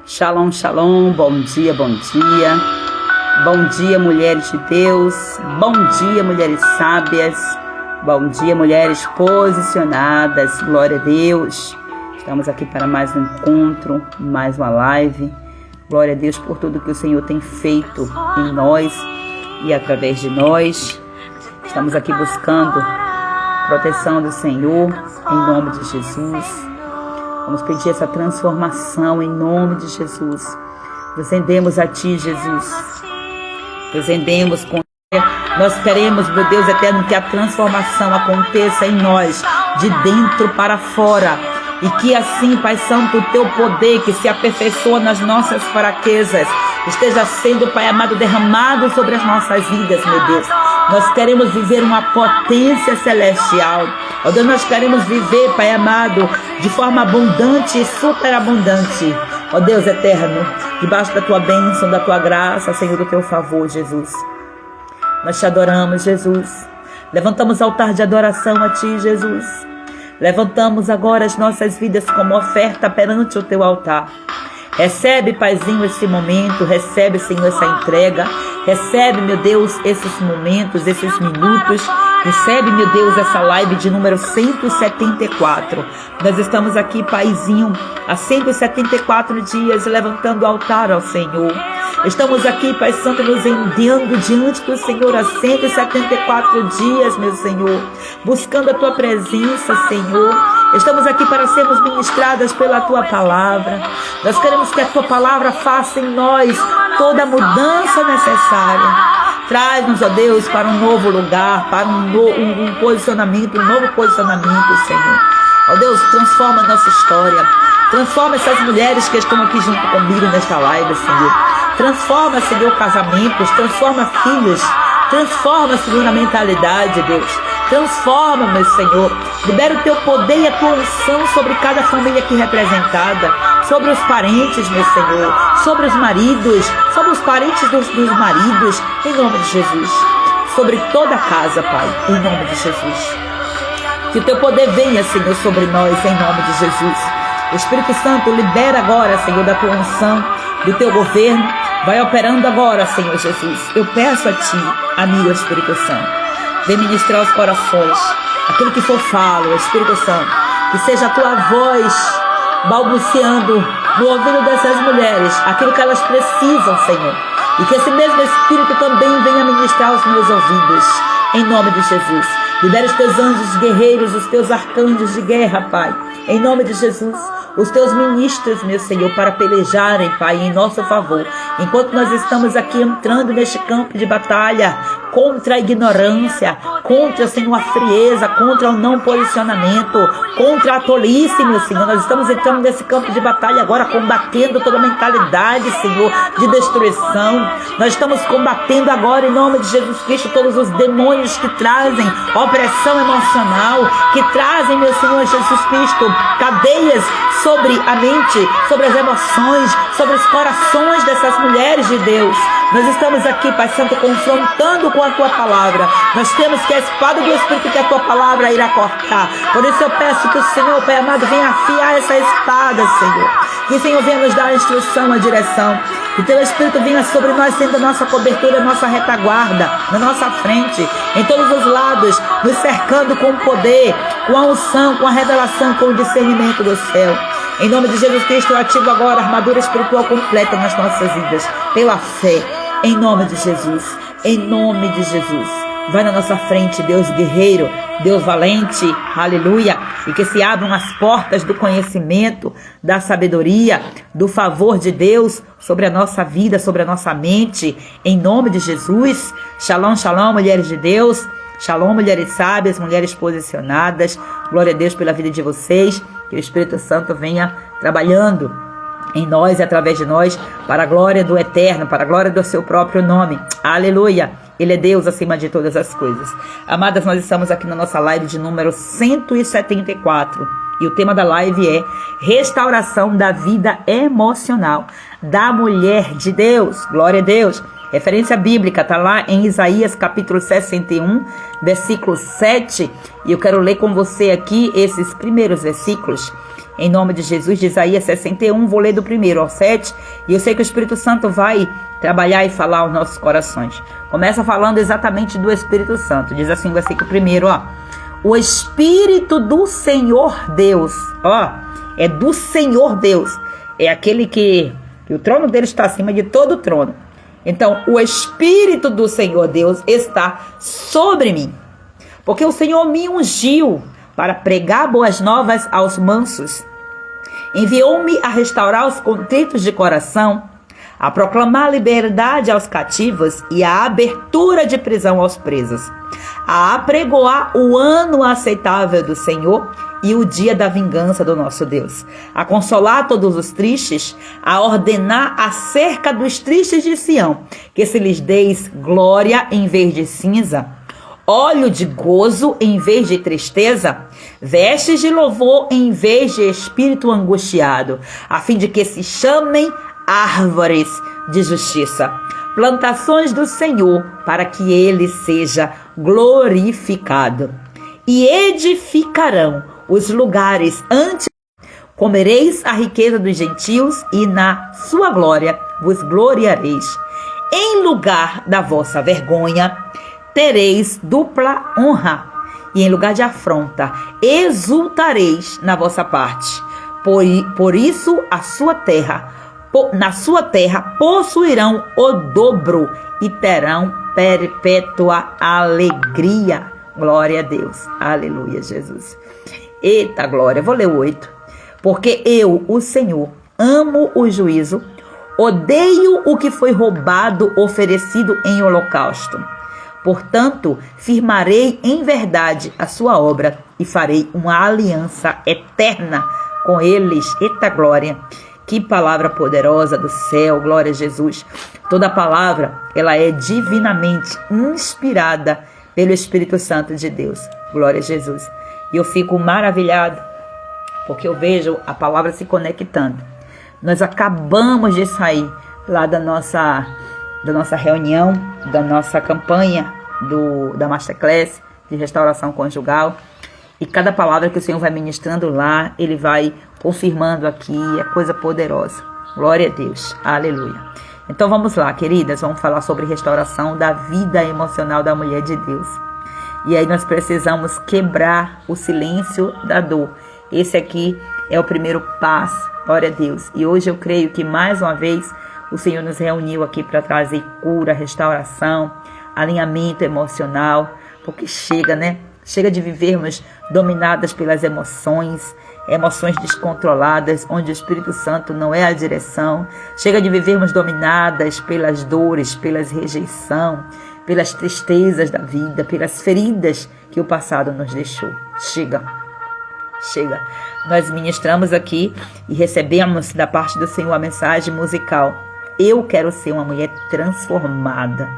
Shalom, shalom, bom dia, bom dia. Bom dia, mulheres de Deus. Bom dia, mulheres sábias. Bom dia, mulheres posicionadas. Glória a Deus. Estamos aqui para mais um encontro, mais uma live. Glória a Deus por tudo que o Senhor tem feito em nós e através de nós. Estamos aqui buscando proteção do Senhor em nome de Jesus. Vamos pedir essa transformação em nome de Jesus. Nos rendemos a Ti, Jesus. Nos rendemos com Nós queremos, meu Deus eterno, que a transformação aconteça em nós, de dentro para fora. E que assim, Pai Santo, o Teu poder que se aperfeiçoa nas nossas fraquezas esteja sendo, Pai amado, derramado sobre as nossas vidas, meu Deus. Nós queremos viver uma potência celestial. Ó Deus, nós queremos viver, Pai amado, de forma abundante e superabundante. Ó Deus eterno, debaixo da Tua bênção, da Tua graça, Senhor, do Teu favor, Jesus. Nós Te adoramos, Jesus. Levantamos altar de adoração a Ti, Jesus. Levantamos agora as nossas vidas como oferta perante o Teu altar. Recebe, Paizinho, esse momento. Recebe, Senhor, essa entrega. Recebe, meu Deus, esses momentos, esses minutos. Recebe, meu Deus, essa live de número 174. Nós estamos aqui, Paizinho, há 174 dias, levantando o altar ao Senhor. Estamos aqui, Pai Santo, nos rendendo diante do Senhor há 174 dias, meu Senhor, buscando a Tua presença, Senhor. Estamos aqui para sermos ministradas pela Tua palavra. Nós queremos que a Tua palavra faça em nós toda a mudança necessária. Traz-nos, ó Deus, para um novo lugar, para um posicionamento, um novo posicionamento, Senhor. Ó Deus, transforma a nossa história. Transforma essas mulheres que estão aqui junto comigo nesta live, Senhor. Transforma, Senhor, casamentos. Transforma filhos. Transforma, Senhor, a mentalidade, Deus. Transforma, meu Senhor. Libera o Teu poder e a Tua unção sobre cada família aqui representada. Sobre os parentes, meu Senhor. Sobre os maridos. Sobre os parentes dos maridos. Em nome de Jesus. Sobre toda a casa, Pai. Em nome de Jesus. Que o Teu poder venha, Senhor, sobre nós. Em nome de Jesus. O Espírito Santo libera agora, Senhor, da Tua unção, do Teu governo. Vai operando agora, Senhor Jesus. Eu peço a Ti, amigo Espírito Santo, vem ministrar os corações. Aquilo que for falo, Espírito Santo, que seja a Tua voz balbuciando no ouvido dessas mulheres, aquilo que elas precisam, Senhor. E que esse mesmo Espírito também venha ministrar aos meus ouvidos. Em nome de Jesus. Libera os Teus anjos guerreiros, os Teus arcanjos de guerra, Pai. Em nome de Jesus. Os Teus ministros, meu Senhor, para pelejarem, Pai, em nosso favor. Enquanto nós estamos aqui entrando neste campo de batalha contra a ignorância, contra, Senhor, a frieza, contra o não posicionamento, contra a tolice, meu Senhor. Nós estamos entrando nesse campo de batalha agora, combatendo toda a mentalidade, Senhor, de destruição. Nós estamos combatendo agora, em nome de Jesus Cristo, todos os demônios que trazem opressão emocional, que trazem, meu Senhor Jesus Cristo, cadeias sobre a mente, sobre as emoções, sobre os corações dessas mulheres de Deus. Nós estamos aqui, Pai Santo, confrontando com a Tua palavra. Nós temos que a espada do Espírito que a Tua palavra irá cortar. Por isso eu peço que o Senhor, Pai amado, venha afiar essa espada, Senhor. Que o Senhor venha nos dar a instrução, a direção. Que Teu Espírito venha sobre nós, sendo a nossa cobertura, a nossa retaguarda, na nossa frente, em todos os lados, nos cercando com o poder, com a unção, com a revelação, com o discernimento do céu. Em nome de Jesus Cristo, eu ativo agora a armadura espiritual completa nas nossas vidas, pela fé, em nome de Jesus, em nome de Jesus. Vai na nossa frente, Deus guerreiro, Deus valente, aleluia, e que se abram as portas do conhecimento, da sabedoria, do favor de Deus sobre a nossa vida, sobre a nossa mente, em nome de Jesus. Shalom, shalom, mulheres de Deus. Shalom, mulheres sábias, mulheres posicionadas. Glória a Deus pela vida de vocês. Que o Espírito Santo venha trabalhando em nós e através de nós, para a glória do Eterno, para a glória do seu próprio nome. Aleluia! Ele é Deus acima de todas as coisas. Amadas, nós estamos aqui na nossa live de número 174. E o tema da live é restauração da vida emocional da mulher de Deus. Glória a Deus. Referência bíblica está lá em Isaías capítulo 61, versículo 7. E eu quero ler com você aqui esses primeiros versículos. Em nome de Jesus, de Isaías 61, vou ler do 1 ao 7. E eu sei que o Espírito Santo vai trabalhar e falar aos nossos corações. Começa falando exatamente do Espírito Santo. Diz assim o versículo 1, ó. O Espírito do Senhor Deus, ó, é do Senhor Deus. É aquele que o trono dele está acima de todo o trono. Então, o Espírito do Senhor Deus está sobre mim. Porque o Senhor me ungiu para pregar boas novas aos mansos. Enviou-me a restaurar os contritos de coração, a proclamar liberdade aos cativos e a abertura de prisão aos presos, a apregoar o ano aceitável do Senhor e o dia da vingança do nosso Deus, a consolar todos os tristes, a ordenar acerca dos tristes de Sião, que se lhes deis glória em vez de cinza, óleo de gozo em vez de tristeza, vestes de louvor em vez de espírito angustiado, a fim de que se chamem árvores de justiça, plantações do Senhor, para que ele seja glorificado. E edificarão os lugares antes. Comereis a riqueza dos gentios e na sua glória vos gloriareis. Em lugar da vossa vergonha tereis dupla honra, e em lugar de afronta exultareis na vossa parte. Por isso na sua terra possuirão o dobro e terão perpétua alegria. Glória a Deus. Aleluia, Jesus. Eita glória. Vou ler o 8. Porque eu, o Senhor, amo o juízo, odeio o que foi roubado, oferecido em holocausto. Portanto, firmarei em verdade a sua obra e farei uma aliança eterna com eles. Eita glória. Que palavra poderosa do céu, glória a Jesus. Toda palavra, ela é divinamente inspirada pelo Espírito Santo de Deus. Glória a Jesus. E eu fico maravilhado, porque eu vejo a palavra se conectando. Nós acabamos de sair lá da nossa reunião, da nossa campanha da Masterclass de restauração conjugal. E cada palavra que o Senhor vai ministrando lá, Ele vai confirmando aqui, é coisa poderosa. Glória a Deus, aleluia. Então vamos lá, queridas, vamos falar sobre restauração da vida emocional da mulher de Deus. E aí nós precisamos quebrar o silêncio da dor. Esse aqui é o primeiro passo, glória a Deus. E hoje eu creio que mais uma vez o Senhor nos reuniu aqui para trazer cura, restauração, alinhamento emocional, porque chega, né? Chega de vivermos dominadas pelas emoções descontroladas, onde o Espírito Santo não é a direção. Chega de vivermos dominadas pelas dores, pelas rejeição, pelas tristezas da vida, pelas feridas que o passado nos deixou. Chega. Nós ministramos aqui e recebemos da parte do Senhor a mensagem musical. Eu quero ser uma mulher transformada.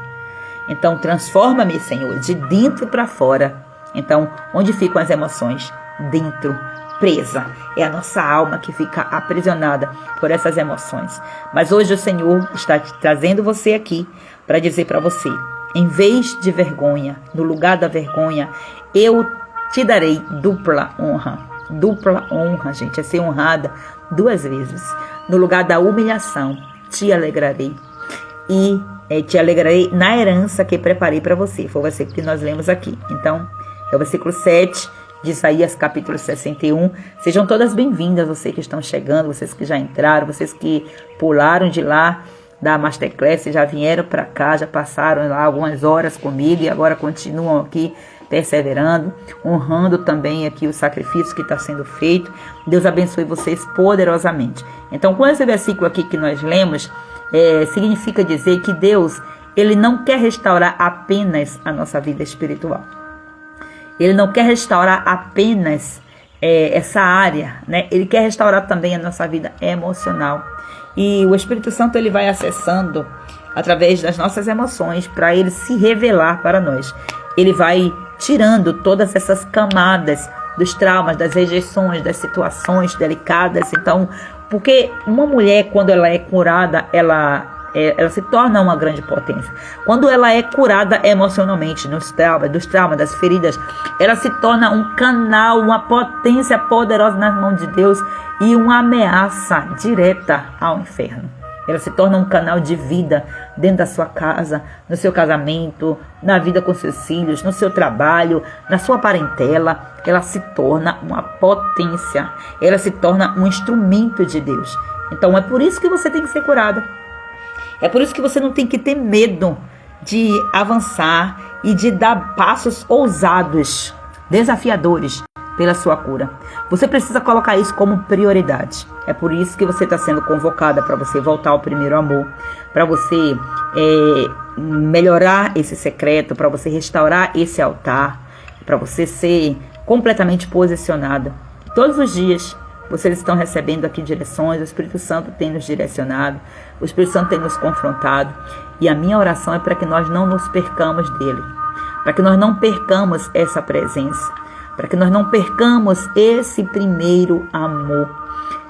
Então, transforma-me, Senhor, de dentro para fora. Então, onde ficam as emoções? Dentro, presa. É a nossa alma que fica aprisionada por essas emoções. Mas hoje o Senhor está trazendo você aqui para dizer para você, em vez de vergonha, no lugar da vergonha, eu te darei dupla honra. Dupla honra, gente, é ser honrada duas vezes. No lugar da humilhação, te alegrarei. E te alegrarei na herança que preparei para você. Foi o versículo que nós lemos aqui. Então, é o versículo 7 de Isaías capítulo 61. Sejam todas bem-vindas, vocês que estão chegando, vocês que já entraram, vocês que pularam de lá da Masterclass, já vieram para cá, já passaram lá algumas horas comigo e agora continuam aqui perseverando, honrando também aqui o sacrifício que está sendo feito. Deus abençoe vocês poderosamente. Então, com esse versículo aqui que nós lemos, significa dizer que Deus, Ele não quer restaurar apenas a nossa vida espiritual. Ele não quer restaurar apenas essa área, né? Ele quer restaurar também a nossa vida emocional. E o Espírito Santo, ele vai acessando através das nossas emoções para ele se revelar para nós. Ele vai tirando todas essas camadas dos traumas, das rejeições, das situações delicadas. Então, porque uma mulher, quando ela é curada, ela ela se torna uma grande potência. Quando ela é curada emocionalmente, dos traumas, das feridas, ela se torna um canal, uma potência poderosa nas mãos de Deus e uma ameaça direta ao inferno. Ela se torna um canal de vida dentro da sua casa, no seu casamento, na vida com seus filhos, no seu trabalho, na sua parentela. Ela se torna uma potência. Ela se torna um instrumento de Deus. Então é por isso que você tem que ser curada. É por isso que você não tem que ter medo de avançar e de dar passos ousados, desafiadores pela sua cura. Você precisa colocar isso como prioridade. É por isso que você está sendo convocada, para você voltar ao primeiro amor, para você melhorar esse secreto, para você restaurar esse altar, para você ser completamente posicionada. Todos os dias vocês estão recebendo aqui direções, o Espírito Santo tem nos direcionado, o Espírito Santo tem nos confrontado, e a minha oração é para que nós não nos percamos dele, para que nós não percamos essa presença, para que nós não percamos esse primeiro amor,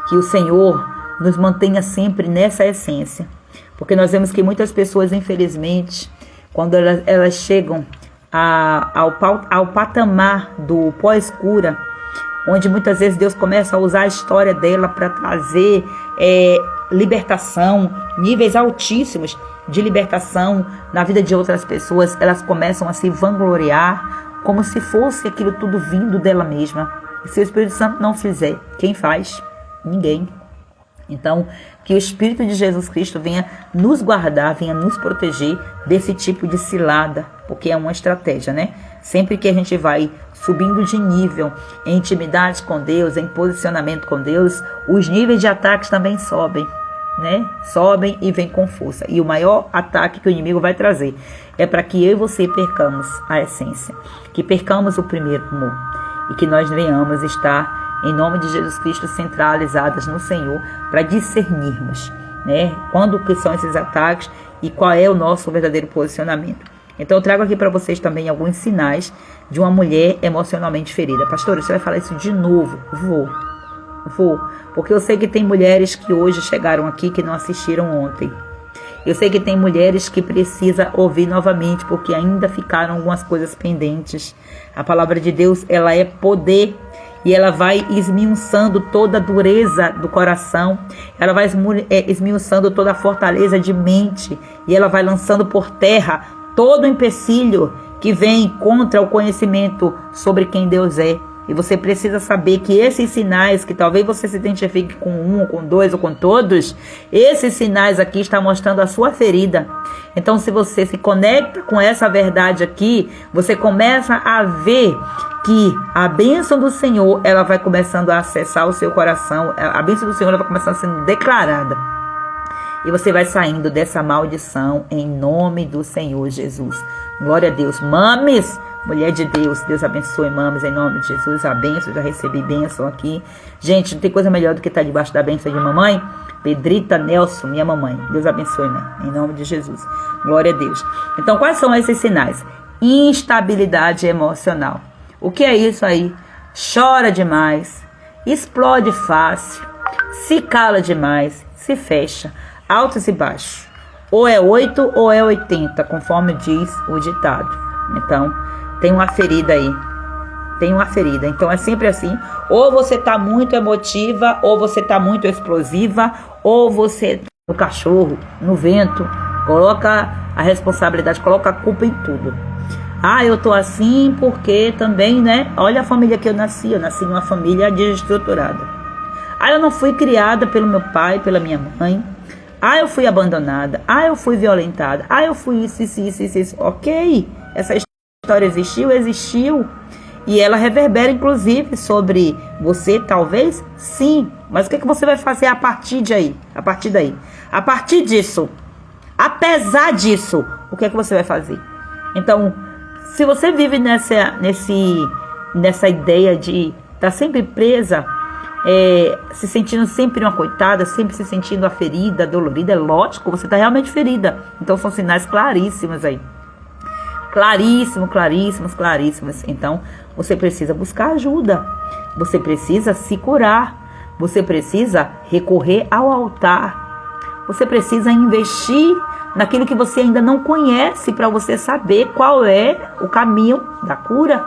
que o Senhor nos mantenha sempre nessa essência, porque nós vemos que muitas pessoas, infelizmente, quando elas chegam ao patamar do pós-cura, onde muitas vezes Deus começa a usar a história dela para trazer libertação, níveis altíssimos de libertação na vida de outras pessoas, elas começam a se vangloriar como se fosse aquilo tudo vindo dela mesma. E se o Espírito Santo não fizer, quem faz? Ninguém. Então, que o Espírito de Jesus Cristo venha nos guardar, venha nos proteger desse tipo de cilada, porque é uma estratégia, né? Sempre que a gente vai subindo de nível em intimidade com Deus, em posicionamento com Deus, os níveis de ataques também sobem, né? Sobem e vêm com força. E o maior ataque que o inimigo vai trazer é para que eu e você percamos a essência, que percamos o primeiro amor e que nós venhamos estar, em nome de Jesus Cristo, centralizadas no Senhor, para discernirmos, né, quando que são esses ataques e qual é o nosso verdadeiro posicionamento. Então eu trago aqui para vocês também alguns sinais de uma mulher emocionalmente ferida. Pastora, você vai falar isso de novo? Vou, porque eu sei que tem mulheres que hoje chegaram aqui que não assistiram ontem. Eu sei que tem mulheres que precisam ouvir novamente, porque ainda ficaram algumas coisas pendentes. A palavra de Deus, ela é poder, e ela vai esmiuçando toda a dureza do coração, ela vai esmiuçando toda a fortaleza de mente, e ela vai lançando por terra todo o empecilho que vem contra o conhecimento sobre quem Deus é. E você precisa saber que esses sinais, que talvez você se identifique com um, ou com dois, ou com todos, esses sinais aqui estão mostrando a sua ferida. Então, se você se conecta com essa verdade aqui, você começa a ver que a bênção do Senhor, ela vai começando a acessar o seu coração. A bênção do Senhor, ela vai começando a ser declarada. E você vai saindo dessa maldição em nome do Senhor Jesus. Glória a Deus. Mames, mulher de Deus, Deus abençoe, mames, em nome de Jesus. A bênção, já recebi bênção aqui. Gente, não tem coisa melhor do que estar debaixo da bênção de mamãe. Pedrita Nelson, minha mamãe. Deus abençoe, mãe, em nome de Jesus. Glória a Deus. Então, quais são esses sinais? Instabilidade emocional. O que é isso aí? Chora demais, explode fácil, se cala demais, se fecha, altos e baixos. Ou é 8 ou é 80, conforme diz o ditado. Então, tem uma ferida aí. Tem uma ferida. Então, é sempre assim. Ou você está muito emotiva, ou você está muito explosiva, ou você, no cachorro, no vento, coloca a responsabilidade, coloca a culpa em tudo. Ah, eu tô assim porque também, né? Olha a família que eu nasci numa família desestruturada. Ah, eu não fui criada pelo meu pai, pela minha mãe. Ah, eu fui abandonada. Ah, eu fui violentada. Ah, eu fui isso. Ok, essa história existiu. E ela reverbera, inclusive, sobre você, talvez? Sim. Mas o que você vai fazer a partir daí? A partir disso, apesar disso, o que você vai fazer? Então, se você vive nessa ideia de estar sempre presa, se sentindo sempre uma coitada, sempre se sentindo a ferida, dolorida, é lógico, você está realmente ferida. Então são sinais claríssimos aí. Claríssimos. Então você precisa buscar ajuda, você precisa se curar, você precisa recorrer ao altar. você precisa investir naquilo que você ainda não conhece para você saber qual é o caminho da cura.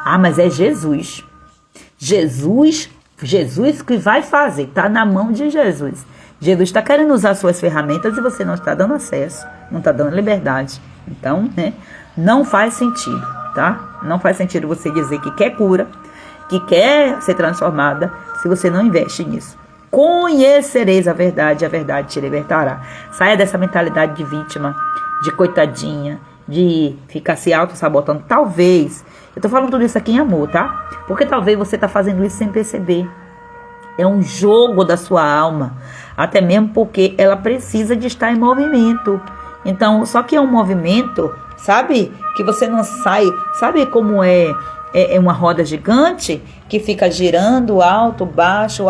Ah, mas é Jesus. Jesus que vai fazer, está na mão de Jesus. Jesus está querendo usar suas ferramentas e você não está dando acesso, não está dando liberdade. Então, né, não faz sentido, tá? Não faz sentido você dizer que quer cura, que quer ser transformada, se você não investe nisso. Conhecereis a verdade te libertará. Saia dessa mentalidade de vítima, de coitadinha, de ficar se auto-sabotando. Talvez, eu tô falando tudo isso aqui em amor, tá? Porque talvez você tá fazendo isso sem perceber. É um jogo da sua alma, até mesmo porque ela precisa de estar em movimento. Então, só que é um movimento, sabe? Que você não sai, sabe como é uma roda gigante que fica girando alto e baixo,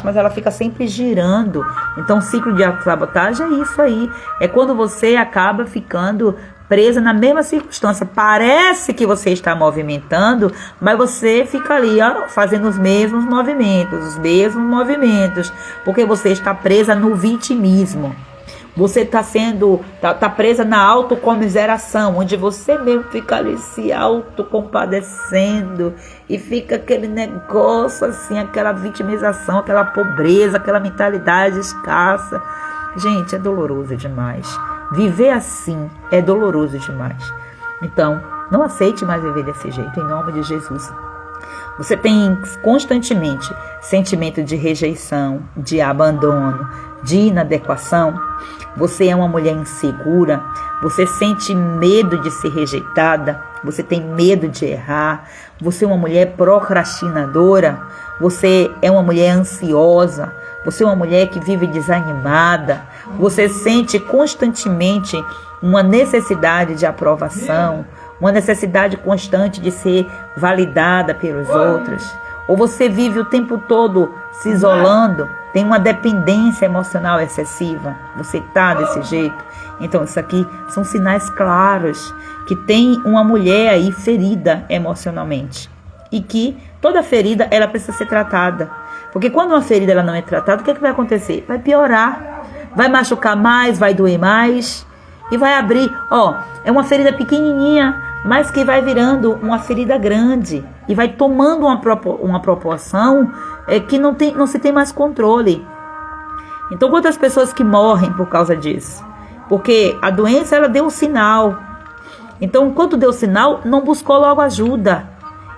mas ela fica sempre girando. Então o ciclo de autossabotagem é isso aí. É quando você acaba ficando presa na mesma circunstância. Parece que você está movimentando, mas você fica ali, ó, fazendo os mesmos movimentos, porque você está presa no vitimismo. Você está tá presa na autocomiseração, onde você mesmo fica ali se autocompadecendo e fica aquele negócio assim, aquela vitimização, aquela pobreza, aquela mentalidade escassa. Gente, é doloroso demais. Viver assim é doloroso demais. Então, não aceite mais viver desse jeito, em nome de Jesus. Você tem constantemente sentimento de rejeição, de abandono, de inadequação. Você é uma mulher insegura, você sente medo de ser rejeitada, você tem medo de errar, você é uma mulher procrastinadora, você é uma mulher ansiosa, você é uma mulher que vive desanimada, você sente constantemente uma necessidade de aprovação, uma necessidade constante de ser validada pelos outros, ou você vive o tempo todo se isolando, tem uma dependência emocional excessiva, você está desse jeito. Então isso aqui são sinais claros que tem uma mulher aí ferida emocionalmente e que toda ferida ela precisa ser tratada, porque quando uma ferida ela não é tratada, o que vai acontecer? Vai piorar, vai machucar mais, vai doer mais e vai abrir, é uma ferida pequenininha, mas que vai virando uma ferida grande e vai tomando uma proporção que não se tem mais controle. Então, quantas pessoas que morrem por causa disso? Porque a doença, ela deu o sinal. Então, enquanto deu o sinal, não buscou logo ajuda.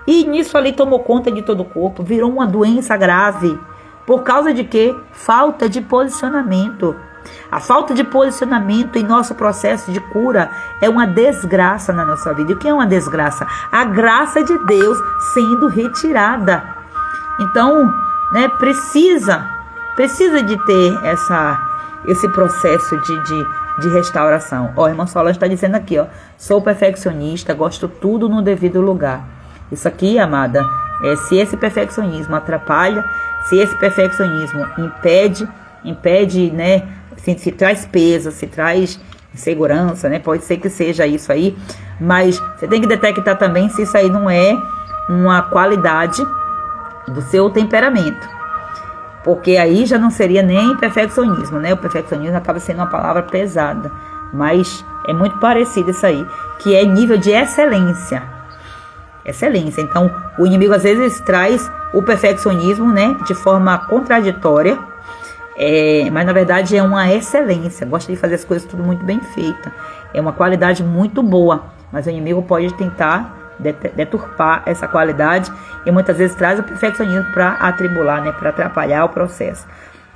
E nisso ali tomou conta de todo o corpo, virou uma doença grave. Por causa de quê? Falta de posicionamento. A falta de posicionamento em nosso processo de cura é uma desgraça na nossa vida. E o que é uma desgraça? A graça de Deus sendo retirada. Então, né, precisa de ter esse processo de restauração. A irmã Solange está dizendo aqui, sou perfeccionista, gosto tudo no devido lugar. Isso aqui, amada, se esse perfeccionismo atrapalha, se esse perfeccionismo impede, né, se traz peso, se traz insegurança, né? Pode ser que seja isso aí, mas você tem que detectar também se isso aí não é uma qualidade do seu temperamento, porque aí já não seria nem perfeccionismo, né? O perfeccionismo acaba sendo uma palavra pesada, mas é muito parecido isso aí, que é nível de excelência. Então, o inimigo às vezes traz o perfeccionismo, né, de forma contraditória, mas na verdade é uma excelência, gosta de fazer as coisas tudo muito bem feita, é uma qualidade muito boa, mas o inimigo pode tentar deturpar essa qualidade e muitas vezes traz o perfeccionismo para atribular, né, para atrapalhar o processo.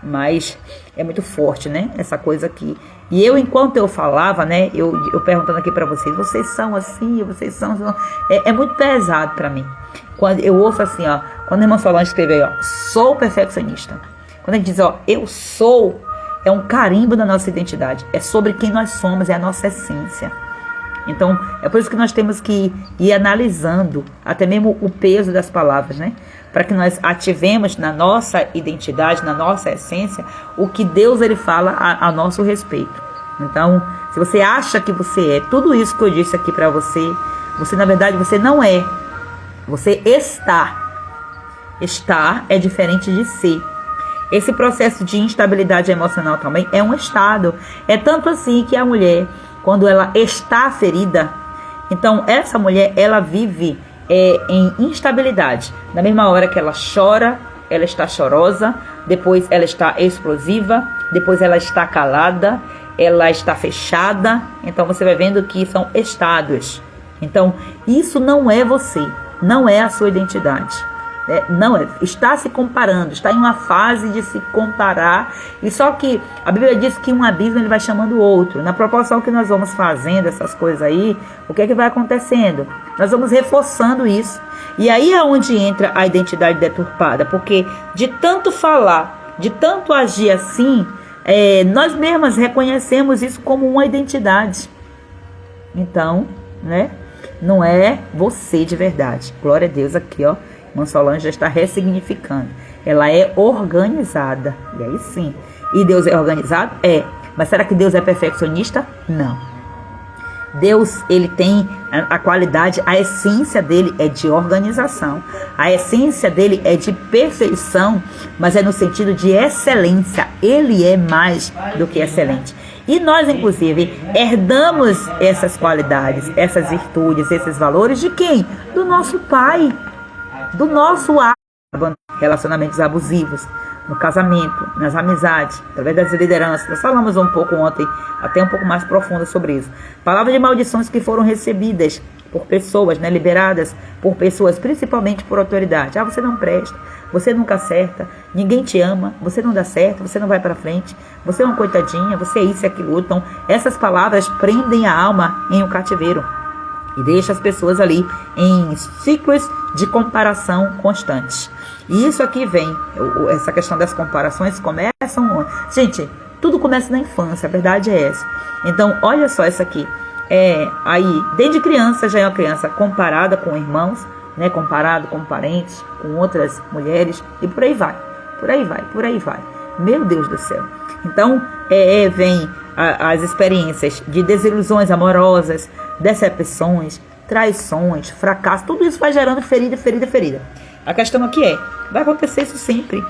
Mas é muito forte, né, essa coisa aqui. E enquanto eu falava, né, eu perguntando aqui para vocês são assim, vocês são é muito pesado para mim. Quando eu ouço assim, quando a irmã Solange escreveu aí, sou perfeccionista. Quando a gente diz, eu sou, é um carimbo da nossa identidade. É sobre quem nós somos, é a nossa essência. Então, é por isso que nós temos que ir analisando até mesmo o peso das palavras, né? Para que nós ativemos na nossa identidade, na nossa essência, o que Deus ele fala a nosso respeito. Então, se você acha que você é tudo isso que eu disse aqui para você, na verdade, você não é. Você está. Estar é diferente de ser. Esse processo de instabilidade emocional também é um estado. É tanto assim que a mulher, quando ela está ferida, então essa mulher, ela vive em instabilidade. Na mesma hora que ela chora, ela está chorosa, depois ela está explosiva, depois ela está calada, ela está fechada. Então você vai vendo que são estados. Então isso não é você, não é a sua identidade. Não é, está se comparando, está em uma fase de se comparar. E só que a Bíblia diz que um abismo ele vai chamando o outro. Na proporção que nós vamos fazendo essas coisas aí, o que é que vai acontecendo? Nós vamos reforçando isso. E aí é onde entra a identidade deturpada, porque de tanto falar, de tanto agir assim, nós mesmas reconhecemos isso como uma identidade. Então, né, não é você de verdade. Glória a Deus aqui, ó. Irmã Solange já está ressignificando. Ela é organizada. E aí sim. E Deus é organizado? É. Mas será que Deus é perfeccionista? Não. Deus, ele tem a qualidade, a essência dele é de organização. A essência dele é de perfeição, mas é no sentido de excelência. Ele é mais do que excelente. E nós, inclusive, herdamos essas qualidades, essas virtudes, esses valores de quem? Do nosso Pai. Do nosso relacionamentos abusivos, no casamento, nas amizades, através das lideranças. Nós falamos um pouco ontem, até um pouco mais profundo sobre isso. Palavras de maldições que foram recebidas por pessoas, né, liberadas por pessoas, principalmente por autoridade. Você não presta, você nunca acerta, ninguém te ama, você não dá certo, você não vai para frente, você é uma coitadinha, você é isso e aquilo. Então, essas palavras prendem a alma em um cativeiro. E deixa as pessoas ali em ciclos de comparação constantes. E isso aqui vem, essa questão das comparações começam... Gente, tudo começa na infância, a verdade é essa. Então, olha só essa aqui. Aí, desde criança, já é uma criança comparada com irmãos, né, comparado com parentes, com outras mulheres, e por aí vai. Por aí vai, por aí vai. Meu Deus do céu. Então, vem as experiências de desilusões amorosas, decepções, traições, fracasso, tudo isso vai gerando ferida, ferida, ferida. A questão aqui vai acontecer isso sempre.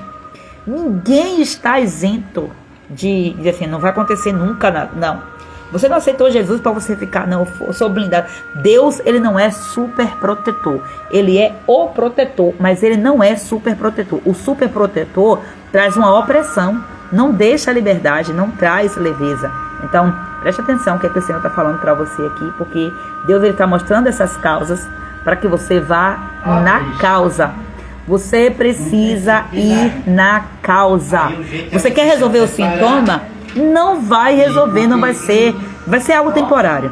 Ninguém está isento de dizer assim, não vai acontecer nunca, não. Você não aceitou Jesus para você ficar, não, eu sou blindado. Deus, ele não é super protetor. Ele é o protetor, mas ele não é super protetor. O super protetor traz uma opressão, não deixa a liberdade, não traz leveza. Então, preste atenção no que o Senhor está falando para você aqui, porque Deus está mostrando essas causas para que você vá na causa. Você precisa ir na causa. Você quer resolver o sintoma? Não vai resolver, não vai ser algo temporário.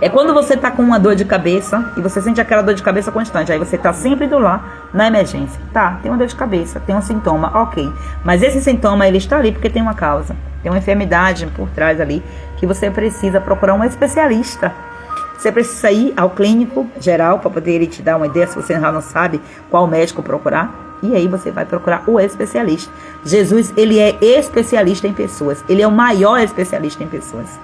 É quando você está com uma dor de cabeça e você sente aquela dor de cabeça constante. Aí você está sempre indo lá na emergência. Tá, tem uma dor de cabeça, tem um sintoma, ok. Mas esse sintoma, ele está ali porque tem uma causa. Tem uma enfermidade por trás ali que você precisa procurar um especialista. Você precisa ir ao clínico geral para poder ele te dar uma ideia se você já não sabe qual médico procurar. E aí você vai procurar o especialista. Jesus, ele é especialista em pessoas. Ele é o maior especialista em pessoas.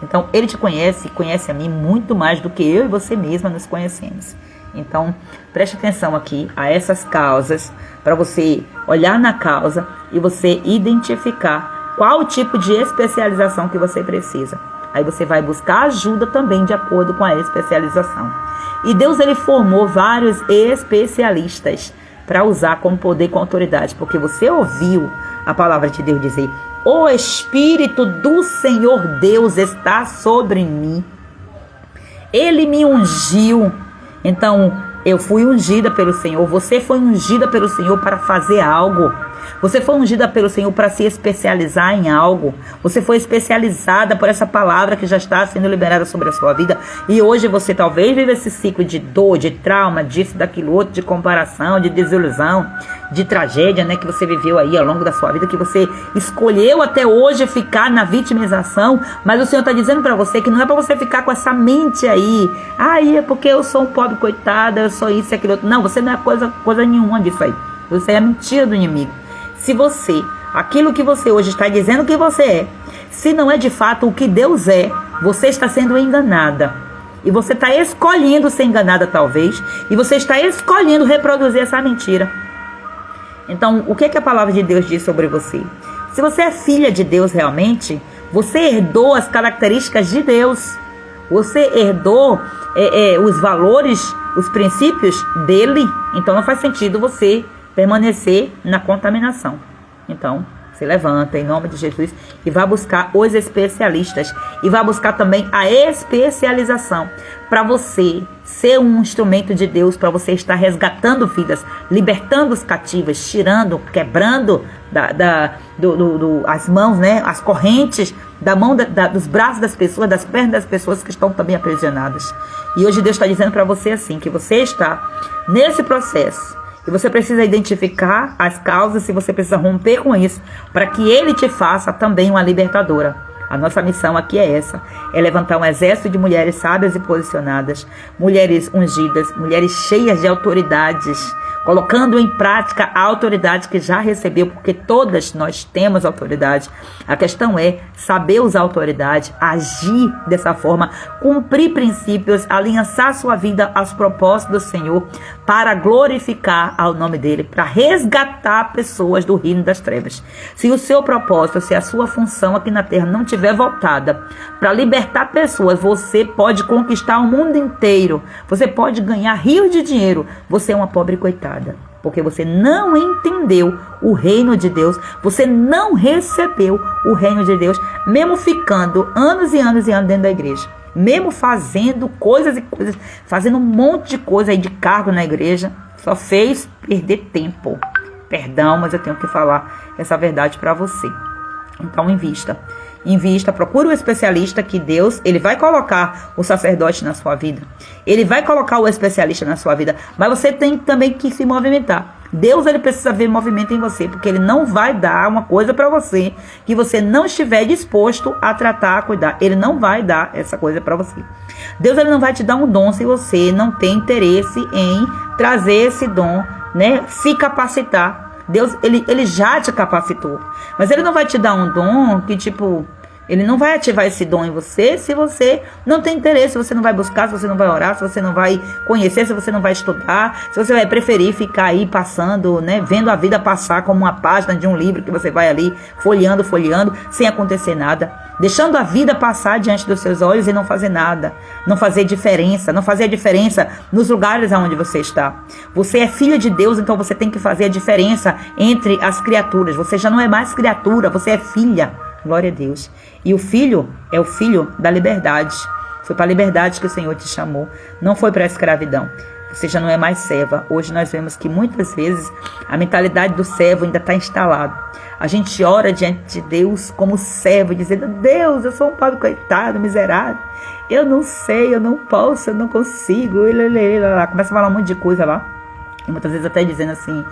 Então, ele te conhece, conhece a mim muito mais do que eu e você mesma nos conhecemos. Então, preste atenção aqui a essas causas, para você olhar na causa e você identificar qual tipo de especialização que você precisa. Aí você vai buscar ajuda também de acordo com a especialização. E Deus, ele formou vários especialistas para usar com poder e com autoridade, porque você ouviu a palavra de Deus dizer: o Espírito do Senhor Deus está sobre mim. Ele me ungiu. Então, eu fui ungida pelo Senhor. Você foi ungida pelo Senhor para fazer algo. Você foi ungida pelo Senhor para se especializar em algo. Você foi especializada por essa palavra que já está sendo liberada sobre a sua vida. E hoje você talvez vive esse ciclo de dor, de trauma, disso, daquilo outro, de comparação, de desilusão, de tragédia, né, que você viveu aí ao longo da sua vida, que você escolheu até hoje ficar na vitimização. Mas o Senhor está dizendo para você que não é para você ficar com essa mente aí. É porque eu sou um pobre coitada, eu sou isso e aquilo outro. Não, você não é coisa nenhuma disso aí. Isso aí é mentira do inimigo. Se você, aquilo que você hoje está dizendo que você é, se não é de fato o que Deus é, você está sendo enganada. E você está escolhendo ser enganada talvez, e você está escolhendo reproduzir essa mentira. Então, o que a palavra de Deus diz sobre você? Se você é filha de Deus realmente, você herdou as características de Deus. Você herdou os valores, os princípios dele. Então, não faz sentido você permanecer na contaminação. Então, se levanta em nome de Jesus e vá buscar os especialistas. E vá buscar também a especialização para você ser um instrumento de Deus, para você estar resgatando vidas, libertando os cativos, tirando, quebrando as mãos, né, as correntes da mão, dos braços das pessoas, das pernas das pessoas que estão também aprisionadas. E hoje Deus está dizendo para você assim, que você está nesse processo. E você precisa identificar as causas, se você precisa romper com isso, para que Ele te faça também uma libertadora. A nossa missão aqui é essa, é levantar um exército de mulheres sábias e posicionadas, mulheres ungidas, mulheres cheias de autoridades, colocando em prática a autoridade que já recebeu, porque todas nós temos autoridade. A questão é saber usar a autoridade, agir dessa forma, cumprir princípios, aliançar sua vida aos propósitos do Senhor, para glorificar ao nome dele, para resgatar pessoas do reino das trevas. Se o seu propósito, se a sua função aqui na terra não estiver voltada para libertar pessoas, você pode conquistar o mundo inteiro, você pode ganhar rios de dinheiro, você é uma pobre coitada. Porque você não entendeu o reino de Deus, você não recebeu o reino de Deus, mesmo ficando anos e anos e anos dentro da igreja, mesmo fazendo coisas e coisas, fazendo um monte de coisa aí de cargo na igreja, só fez perder tempo. Perdão, mas eu tenho que falar essa verdade para você. Então invista, procure um especialista, que Deus, ele vai colocar o sacerdote na sua vida. Ele vai colocar o especialista na sua vida. Mas você tem também que se movimentar. Deus, ele precisa ver movimento em você, porque ele não vai dar uma coisa para você que você não estiver disposto a tratar, a cuidar. Ele não vai dar essa coisa para você. Deus, ele não vai te dar um dom se você não tem interesse em trazer esse dom, né? Se capacitar. Deus, ele já te capacitou. Mas ele não vai te dar um dom que, tipo, ele não vai ativar esse dom em você se você não tem interesse, se você não vai buscar, se você não vai orar, se você não vai conhecer, se você não vai estudar, se você vai preferir ficar aí passando, né, vendo a vida passar como uma página de um livro que você vai ali folheando, sem acontecer nada, deixando a vida passar diante dos seus olhos e não fazer nada, não fazer diferença, não fazer a diferença nos lugares onde você está. Você é filha de Deus, então você tem que fazer a diferença entre as criaturas. Você já não é mais criatura, você é filha. Glória a Deus. E o filho é o filho da liberdade. Foi para a liberdade que o Senhor te chamou. Não foi para a escravidão. Você já não é mais serva. Hoje nós vemos que muitas vezes a mentalidade do servo ainda está instalada. A gente ora diante de Deus como servo, dizendo: Deus, eu sou um pobre coitado, miserável. Eu não sei, eu não posso, eu não consigo. Começa a falar um monte de coisa lá. E muitas vezes até dizendo assim: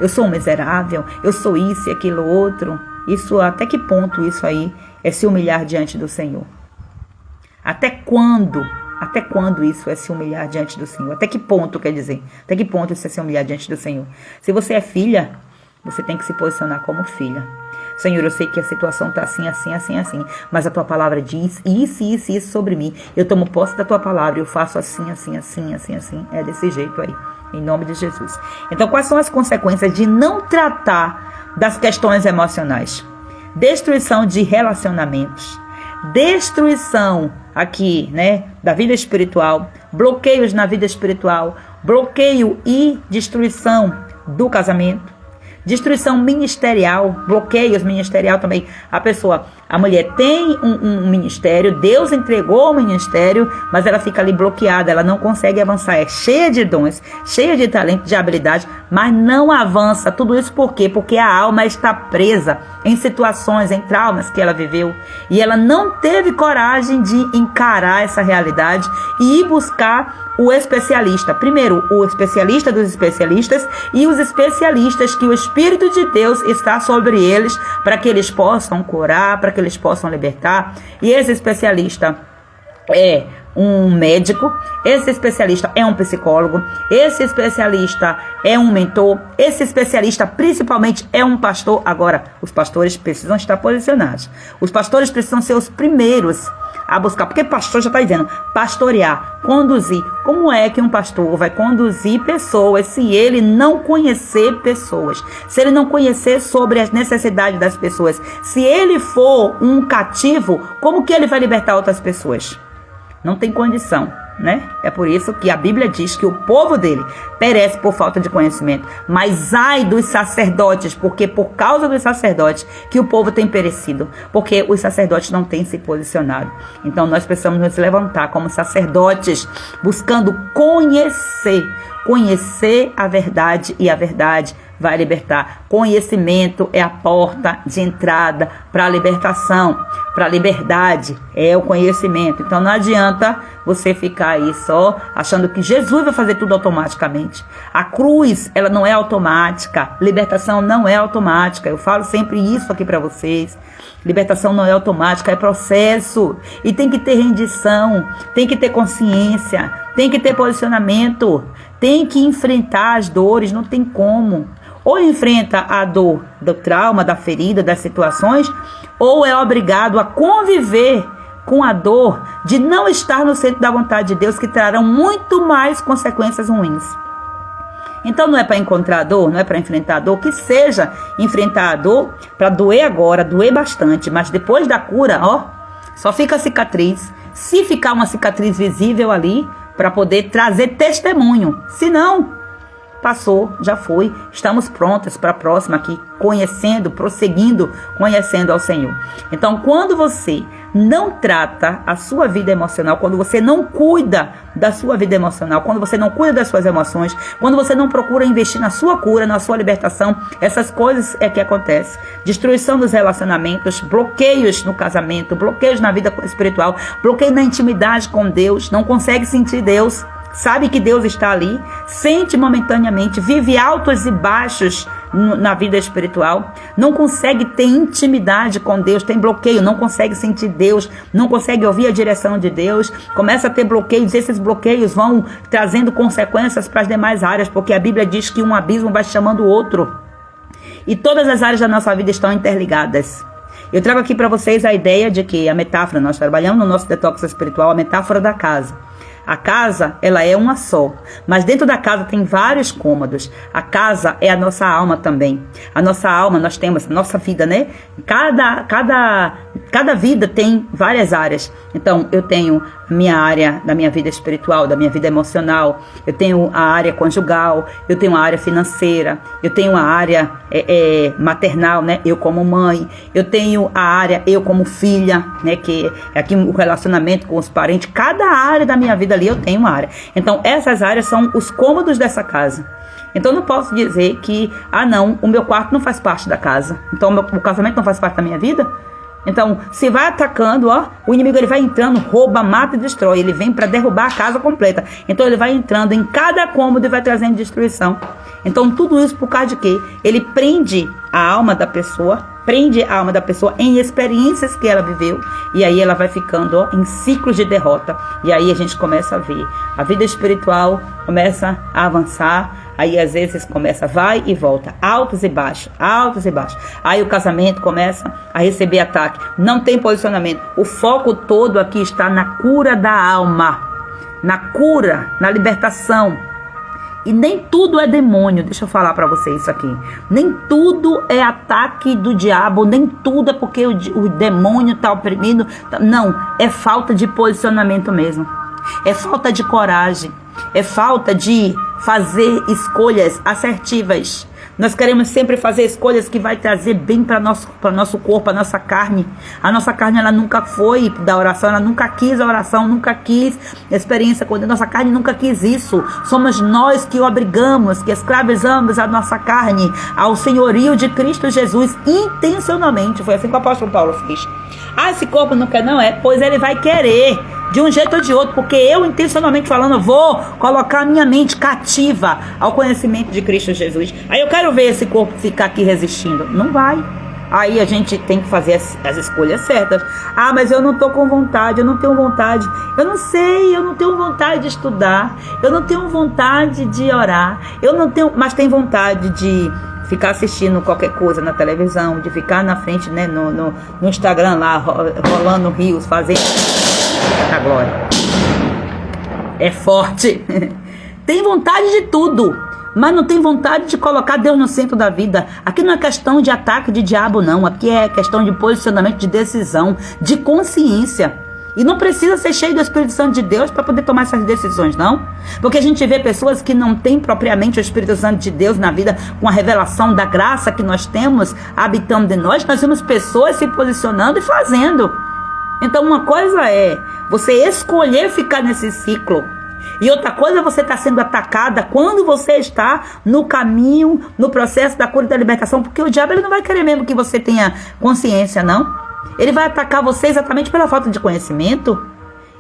eu sou um miserável, eu sou isso e aquilo outro. Isso, até que ponto isso aí é se humilhar diante do Senhor? Até quando isso é se humilhar diante do Senhor? Até que ponto, quer dizer? Até que ponto isso é se humilhar diante do Senhor? Se você é filha, você tem que se posicionar como filha. Senhor, eu sei que a situação está assim, mas a tua palavra diz isso sobre mim. Eu tomo posse da tua palavra, eu faço assim. É desse jeito aí, em nome de Jesus. Então, quais são as consequências de não tratar das questões emocionais? Destruição de relacionamentos, destruição aqui, né, da vida espiritual, bloqueios na vida espiritual, bloqueio e destruição do casamento, destruição ministerial, bloqueios ministerial também. A mulher tem um ministério, Deus entregou o ministério, mas ela fica ali bloqueada, ela não consegue avançar, é cheia de dons, cheia de talento, de habilidade, mas não avança. Tudo isso por quê? Porque a alma está presa em situações, em traumas que ela viveu, e ela não teve coragem de encarar essa realidade e ir buscar o especialista. Primeiro, o especialista dos especialistas e os especialistas que o Espírito de Deus está sobre eles, para que eles possam curar, para que eles possam libertar. E esse especialista um médico, esse especialista é um psicólogo, esse especialista é um mentor, esse especialista principalmente é um pastor. Agora, os pastores precisam estar posicionados. Os pastores precisam ser os primeiros a buscar, porque pastor já está dizendo, pastorear, conduzir. Como é que um pastor vai conduzir pessoas se ele não conhecer pessoas? Se ele não conhecer sobre as necessidades das pessoas? Se ele for um cativo, como que ele vai libertar outras pessoas? Não tem condição, né? É por isso que a Bíblia diz que o povo dele perece por falta de conhecimento. Mas ai dos sacerdotes, porque por causa dos sacerdotes que o povo tem perecido, porque os sacerdotes não têm se posicionado. Então nós precisamos nos levantar como sacerdotes, buscando conhecer a verdade, e a verdade vai libertar. Conhecimento é a porta de entrada para a libertação, para a liberdade, é o conhecimento. Então não adianta você ficar aí só achando que Jesus vai fazer tudo automaticamente. A cruz, ela não é automática. Libertação não é automática. Eu falo sempre isso aqui para vocês. Libertação não é automática, é processo. E tem que ter rendição, tem que ter consciência, tem que ter posicionamento, tem que enfrentar as dores, não tem como. Ou enfrenta a dor do trauma, da ferida, das situações, ou é obrigado a conviver com a dor de não estar no centro da vontade de Deus, que trarão muito mais consequências ruins. Então não é para encontrar a dor, não é para enfrentar a dor, que seja enfrentar a dor para doer agora, doer bastante, mas depois da cura, só fica a cicatriz. Se ficar uma cicatriz visível ali, para poder trazer testemunho. Se não, passou, já foi, estamos prontos para a próxima aqui, conhecendo, prosseguindo, conhecendo ao Senhor. Então, quando você não trata a sua vida emocional, quando você não cuida da sua vida emocional, quando você não cuida das suas emoções, quando você não procura investir na sua cura, na sua libertação, essas coisas é que acontecem. Destruição dos relacionamentos, bloqueios no casamento, bloqueios na vida espiritual, bloqueio na intimidade com Deus, não consegue sentir Deus. Sabe que Deus está ali, sente momentaneamente, vive altos e baixos na vida espiritual, não consegue ter intimidade com Deus, tem bloqueio, não consegue sentir Deus, não consegue ouvir a direção de Deus, começa a ter bloqueios, esses bloqueios vão trazendo consequências para as demais áreas, porque a Bíblia diz que um abismo vai chamando o outro, e todas as áreas da nossa vida estão interligadas. Eu trago aqui para vocês a ideia de que a metáfora, nós trabalhamos no nosso detox espiritual, a metáfora da casa. A casa, ela é uma só, mas dentro da casa tem vários cômodos. A casa é a nossa alma também. A nossa alma, nós temos a nossa vida, né? Cada vida tem várias áreas. Então, eu tenho a minha área da minha vida espiritual, da minha vida emocional. Eu tenho a área conjugal, eu tenho a área financeira, eu tenho a área maternal, né? Eu como mãe. Eu tenho a área eu como filha, né? Que é aqui o relacionamento com os parentes. Cada área da minha vida ali eu tenho uma área. Então, essas áreas são os cômodos dessa casa. Então, não posso dizer que, não, o meu quarto não faz parte da casa. Então, o casamento não faz parte da minha vida. Então, se vai atacando, o inimigo ele vai entrando, rouba, mata e destrói. Ele vem para derrubar a casa completa. Então, ele vai entrando em cada cômodo e vai trazendo destruição. Então, tudo isso por causa de quê? Ele prende a alma da pessoa, em experiências que ela viveu, e aí ela vai ficando em ciclos de derrota. E aí a gente começa a ver a vida espiritual começa a avançar. Aí às vezes começa, vai e volta, altos e baixos, altos e baixos. Aí o casamento começa a receber ataque, não tem posicionamento. O foco todo aqui está na cura da alma, na cura, na libertação. E nem tudo é demônio, deixa eu falar para você isso aqui. Nem tudo é ataque do diabo, nem tudo é porque o demônio está oprimindo. Não, é falta de posicionamento mesmo. É falta de coragem, é falta de fazer escolhas assertivas. Nós queremos sempre fazer escolhas que vai trazer bem para nosso corpo, a nossa carne. A nossa carne, ela nunca foi da oração, ela nunca quis a oração, nunca quis a experiência com Deus. Nossa carne nunca quis isso. Somos nós que obrigamos, que escravizamos a nossa carne ao senhorio de Cristo Jesus intencionalmente. Foi assim que o apóstolo Paulo fez. Esse corpo não quer, não é? Pois ele vai querer, de um jeito ou de outro, porque eu, intencionalmente falando, vou colocar a minha mente cativa ao conhecimento de Cristo Jesus. Aí eu quero ver esse corpo ficar aqui resistindo. Não vai. Aí a gente tem que fazer as escolhas certas. Ah, mas eu não tô com vontade, eu não tenho vontade. Eu não sei, eu não tenho vontade de estudar. Eu não tenho vontade de orar. Eu não tenho, mas tem vontade de ficar assistindo qualquer coisa na televisão, de ficar na frente, né, no Instagram lá, rolando rios, fazendo a glória. É forte. Tem vontade de tudo, mas não tem vontade de colocar Deus no centro da vida. Aqui não é questão de ataque de diabo, não. Aqui é questão de posicionamento, de decisão, de consciência. E não precisa ser cheio do Espírito Santo de Deus para poder tomar essas decisões, não. Porque a gente vê pessoas que não têm propriamente o Espírito Santo de Deus na vida, com a revelação da graça que nós temos habitando de nós. Nós vemos pessoas se posicionando e fazendo. Então uma coisa é você escolher ficar nesse ciclo. E outra coisa é você estar sendo atacada quando você está no caminho, no processo da cura e da libertação. Porque o diabo ele não vai querer mesmo que você tenha consciência, não. Ele vai atacar você exatamente pela falta de conhecimento.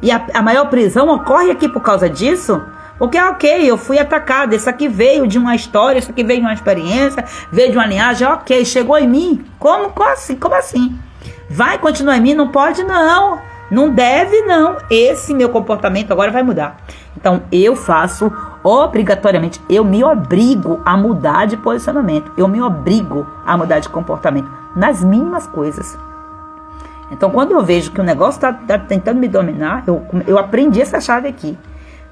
E a maior prisão ocorre aqui por causa disso. Porque, ok, eu fui atacada. Isso aqui veio de uma história, isso aqui veio de uma experiência, veio de uma linhagem. Ok, chegou em mim. Como assim? Como assim? Vai continuar em mim? Não pode, não. Não deve, não. Esse meu comportamento agora vai mudar. Então, eu faço obrigatoriamente, eu me obrigo a mudar de posicionamento. Eu me obrigo a mudar de comportamento nas mínimas coisas. Então, quando eu vejo que o negócio está tentando me dominar, eu aprendi essa chave aqui.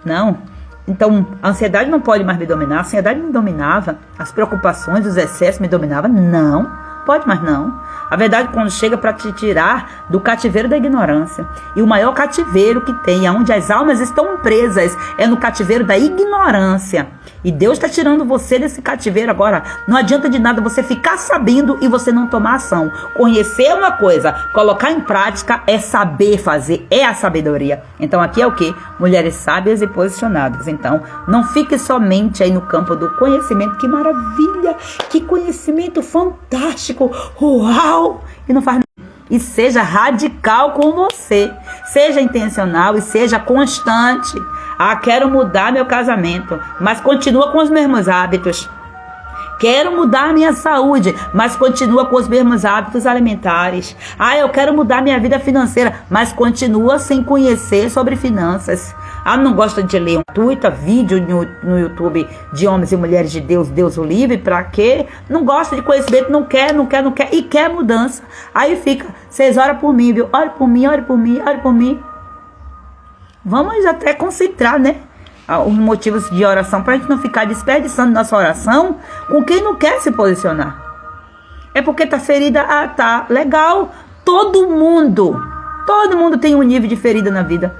Não. Então, a ansiedade não pode mais me dominar. A ansiedade me dominava. As preocupações, os excessos me dominavam. Não. Pode mais não. A verdade, quando chega para te tirar do cativeiro da ignorância. E o maior cativeiro que tem, onde as almas estão presas, é no cativeiro da ignorância. E Deus está tirando você desse cativeiro agora. Não adianta de nada você ficar sabendo e você não tomar ação. Conhecer uma coisa, colocar em prática é saber fazer, é a sabedoria. Então aqui é o quê? Mulheres sábias e posicionadas. Então não fique somente aí no campo do conhecimento. Que maravilha, que conhecimento fantástico. Uau! E não faz. E seja radical com você. Seja intencional e seja constante. Ah, quero mudar meu casamento, mas continua com os mesmos hábitos. Quero mudar minha saúde, mas continua com os mesmos hábitos alimentares. Ah, eu quero mudar minha vida financeira, mas continua sem conhecer sobre finanças. Ah, não gosta de ler um vídeo no YouTube de homens e mulheres de Deus, Deus o livre, pra quê? Não gosta de conhecimento, não quer e quer mudança. Aí fica, vocês oram por mim, viu? Ore por mim, ore por mim, ore por mim. Vamos até concentrar, né? Os motivos de oração, para a gente não ficar desperdiçando nossa oração com quem não quer se posicionar. É porque tá ferida. Ah, tá, legal. Todo mundo tem um nível de ferida na vida.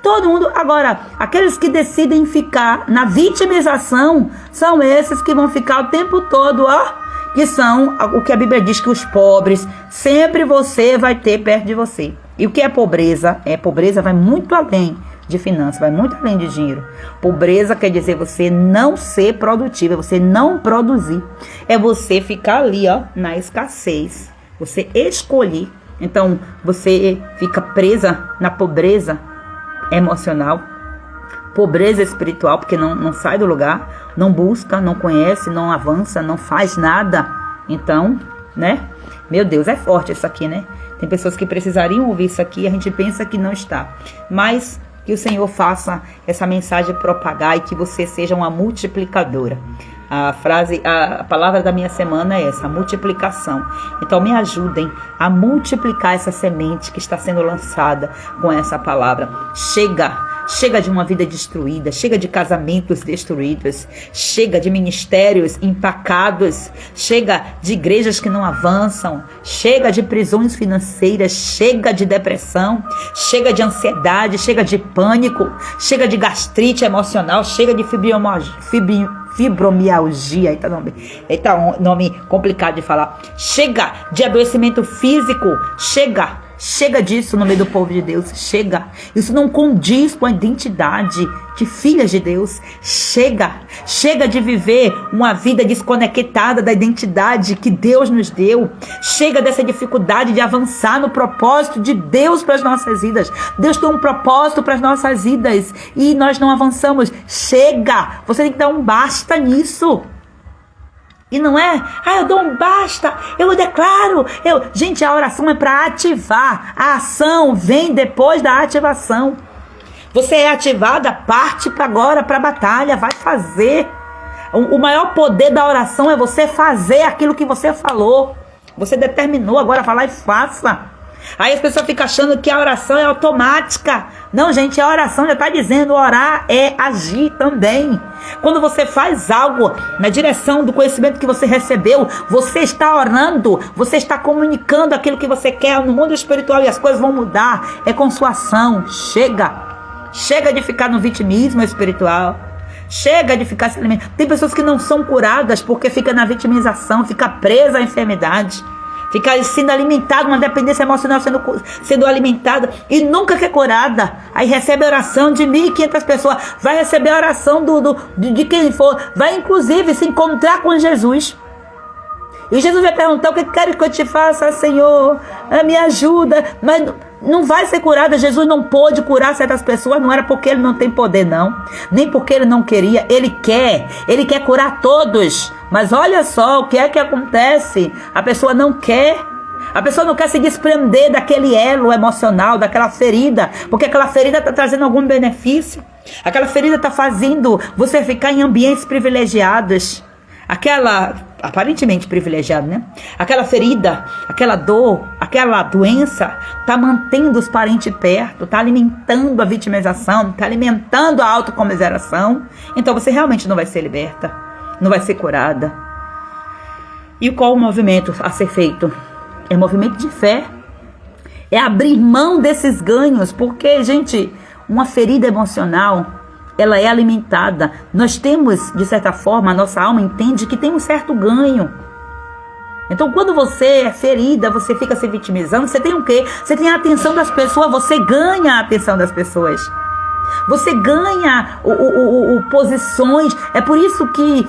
Todo mundo. Agora, aqueles que decidem ficar na vitimização são esses que vão ficar o tempo todo, ó. Que são o que a Bíblia diz, que os pobres sempre você vai ter perto de você. E o que é pobreza? Pobreza vai muito além de finanças, vai muito além de dinheiro. Pobreza quer dizer você não ser produtivo, é você não produzir. É você ficar ali, ó, na escassez. Você escolher. Então, você fica presa na pobreza emocional, pobreza espiritual, porque não sai do lugar, não busca, não conhece, não avança, não faz nada. Então, né? Meu Deus, é forte isso aqui, né? Tem pessoas que precisariam ouvir isso aqui e a gente pensa que não está. Mas que o Senhor faça essa mensagem propagar e que você seja uma multiplicadora. A palavra da minha semana é essa, multiplicação. Então me ajudem a multiplicar essa semente que está sendo lançada com essa palavra. Chega de uma vida destruída, chega de casamentos destruídos, chega de ministérios empacados, chega de igrejas que não avançam, chega de prisões financeiras, chega de depressão, chega de ansiedade, chega de pânico, chega de gastrite emocional, chega de fibromialgia, eita, nome complicado de falar. Chega de adoecimento físico, chega disso no meio do povo de Deus, chega. Isso não condiz com a identidade de filhas de Deus. Chega de viver uma vida desconectada da identidade que Deus nos deu. Chega dessa dificuldade de avançar no propósito de Deus para as nossas vidas. Deus tem um propósito para as nossas vidas e nós não avançamos. Chega! Você tem que dar um basta nisso. E não é, eu dou um basta, eu declaro. Gente, a oração é para ativar. A ação vem depois da ativação. Você é ativada, parte para agora, para a batalha, vai fazer. O maior poder da oração é você fazer aquilo que você falou. Você determinou, agora vai lá e faça. Aí as pessoas ficam achando que a oração é automática. Não, gente, a oração já está dizendo, orar é agir também. Quando você faz algo na direção do conhecimento que você recebeu, você está orando, você está comunicando aquilo que você quer no mundo espiritual e as coisas vão mudar. É com sua ação. Chega de ficar no vitimismo espiritual. Chega de ficar se alimentando. Tem pessoas que não são curadas porque fica na vitimização, fica presa à enfermidade, fica sendo alimentada, uma dependência emocional sendo alimentada e nunca quer curada. Aí recebe a oração de 1.500 pessoas, vai receber a oração de quem for, vai inclusive se encontrar com Jesus. E Jesus vai perguntar: o que quero que eu te faça, Senhor? Me ajuda. Mas não vai ser curada. Jesus não pôde curar certas pessoas. Não era porque ele não tem poder, não. Nem porque ele não queria. Ele quer curar todos. Mas olha só o que é que acontece. A pessoa não quer. A pessoa não quer se desprender daquele elo emocional, daquela ferida. Porque aquela ferida está trazendo algum benefício. Aquela ferida está fazendo você ficar em ambientes privilegiados. Aparentemente privilegiado, né? Aquela ferida, aquela dor, aquela doença está mantendo os parentes perto, está alimentando a vitimização, está alimentando a autocomiseração. Então você realmente não vai ser liberta, não vai ser curada. E qual o movimento a ser feito? É movimento de fé. É abrir mão desses ganhos, porque, gente, uma ferida emocional, ela é alimentada. Nós temos, de certa forma, a nossa alma entende que tem um certo ganho. Então, quando você é ferida, você fica se vitimizando, você tem o quê? Você tem a atenção das pessoas, você ganha a atenção das pessoas. Você ganha posições. É por isso que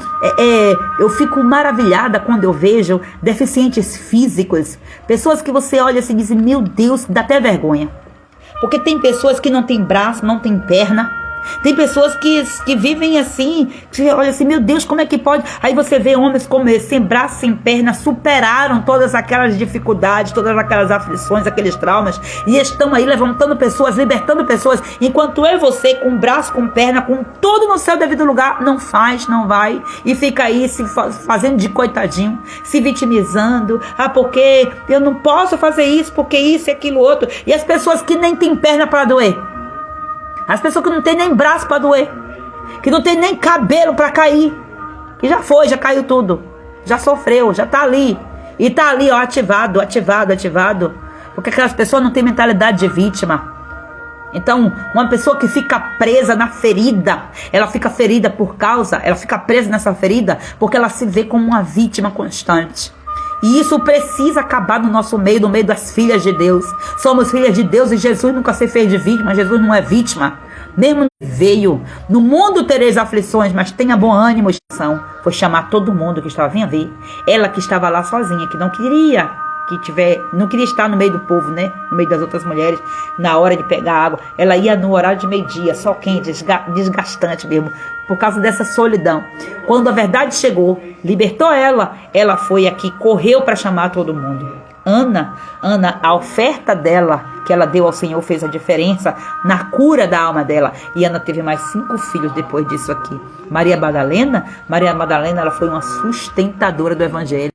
eu fico maravilhada quando eu vejo deficientes físicos. Pessoas que você olha assim e diz: meu Deus, dá até vergonha. Porque tem pessoas que não têm braço, não têm perna. Tem pessoas que vivem assim, que você olha assim: meu Deus, como é que pode? Aí você vê homens como esse, sem braço, sem perna, superaram todas aquelas dificuldades, todas aquelas aflições, aqueles traumas, e estão aí levantando pessoas, libertando pessoas, enquanto você, com braço, com perna, com tudo no seu devido lugar, não faz, não vai, e fica aí se fazendo de coitadinho, se vitimizando. Porque eu não posso fazer isso, porque isso e aquilo outro. E as pessoas que nem têm perna para doer, as pessoas que não tem nem braço para doer, que não tem nem cabelo para cair, que já caiu tudo, já sofreu, já tá ali, e tá ali, ó, ativado, porque aquelas pessoas não têm mentalidade de vítima. Então, uma pessoa que fica presa na ferida, ela fica ferida ela fica presa nessa ferida, porque ela se vê como uma vítima constante. E isso precisa acabar no nosso meio, no meio das filhas de Deus. Somos filhas de Deus e Jesus nunca se fez de vítima. Jesus não é vítima. Mesmo veio, no mundo tereis aflições, mas tenha bom ânimo. Foi chamar todo mundo que estava, vinha ver. Ela que estava lá sozinha, que não queria não queria estar no meio do povo, né? No meio das outras mulheres, na hora de pegar água. Ela ia no horário de meio-dia, sol quente, desgastante mesmo, por causa dessa solidão. Quando a verdade chegou, libertou ela foi aqui, correu para chamar todo mundo. Ana, a oferta dela, que ela deu ao Senhor, fez a diferença na cura da alma dela. E Ana teve mais 5 filhos depois disso aqui. Maria Madalena, ela foi uma sustentadora do Evangelho,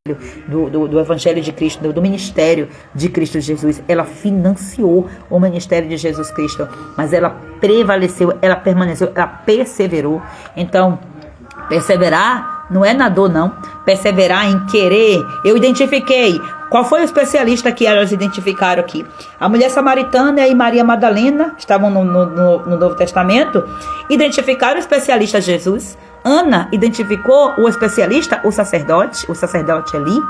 do Evangelho de Cristo, do ministério de Cristo Jesus. Ela financiou o ministério de Jesus Cristo, mas ela prevaleceu, ela permaneceu, ela perseverou. Então, perseverar não é na dor, não. Perseverar em querer. Eu identifiquei. Qual foi o especialista que elas identificaram aqui? A mulher samaritana e Maria Madalena estavam no Novo Testamento. Identificaram o especialista Jesus. Ana identificou o especialista, o sacerdote Eli,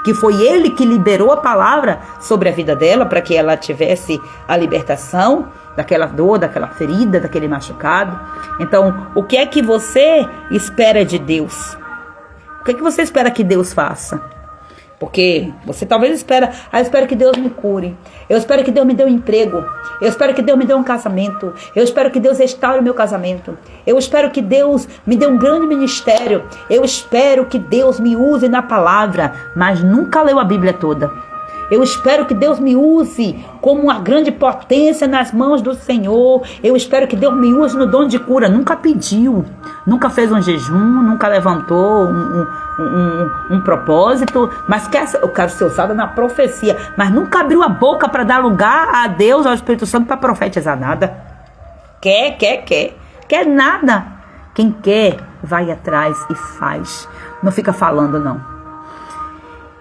que foi ele que liberou a palavra sobre a vida dela, para que ela tivesse a libertação daquela dor, daquela ferida, daquele machucado. Então, o que é que você espera de Deus? O que é que você espera que Deus faça? Porque você talvez espera, eu espero que Deus me cure, eu espero que Deus me dê um emprego, eu espero que Deus me dê um casamento, eu espero que Deus restaure o meu casamento, eu espero que Deus me dê um grande ministério, eu espero que Deus me use na palavra, mas nunca leu a Bíblia toda. Eu espero que Deus me use como uma grande potência nas mãos do Senhor. Eu espero que Deus me use no dom de cura. Nunca pediu, nunca fez um jejum, nunca levantou um propósito, mas eu quero ser usada na profecia, mas nunca abriu a boca para dar lugar a Deus, ao Espírito Santo, para profetizar nada. Quer nada. Quem quer, vai atrás e faz. Não fica falando, não.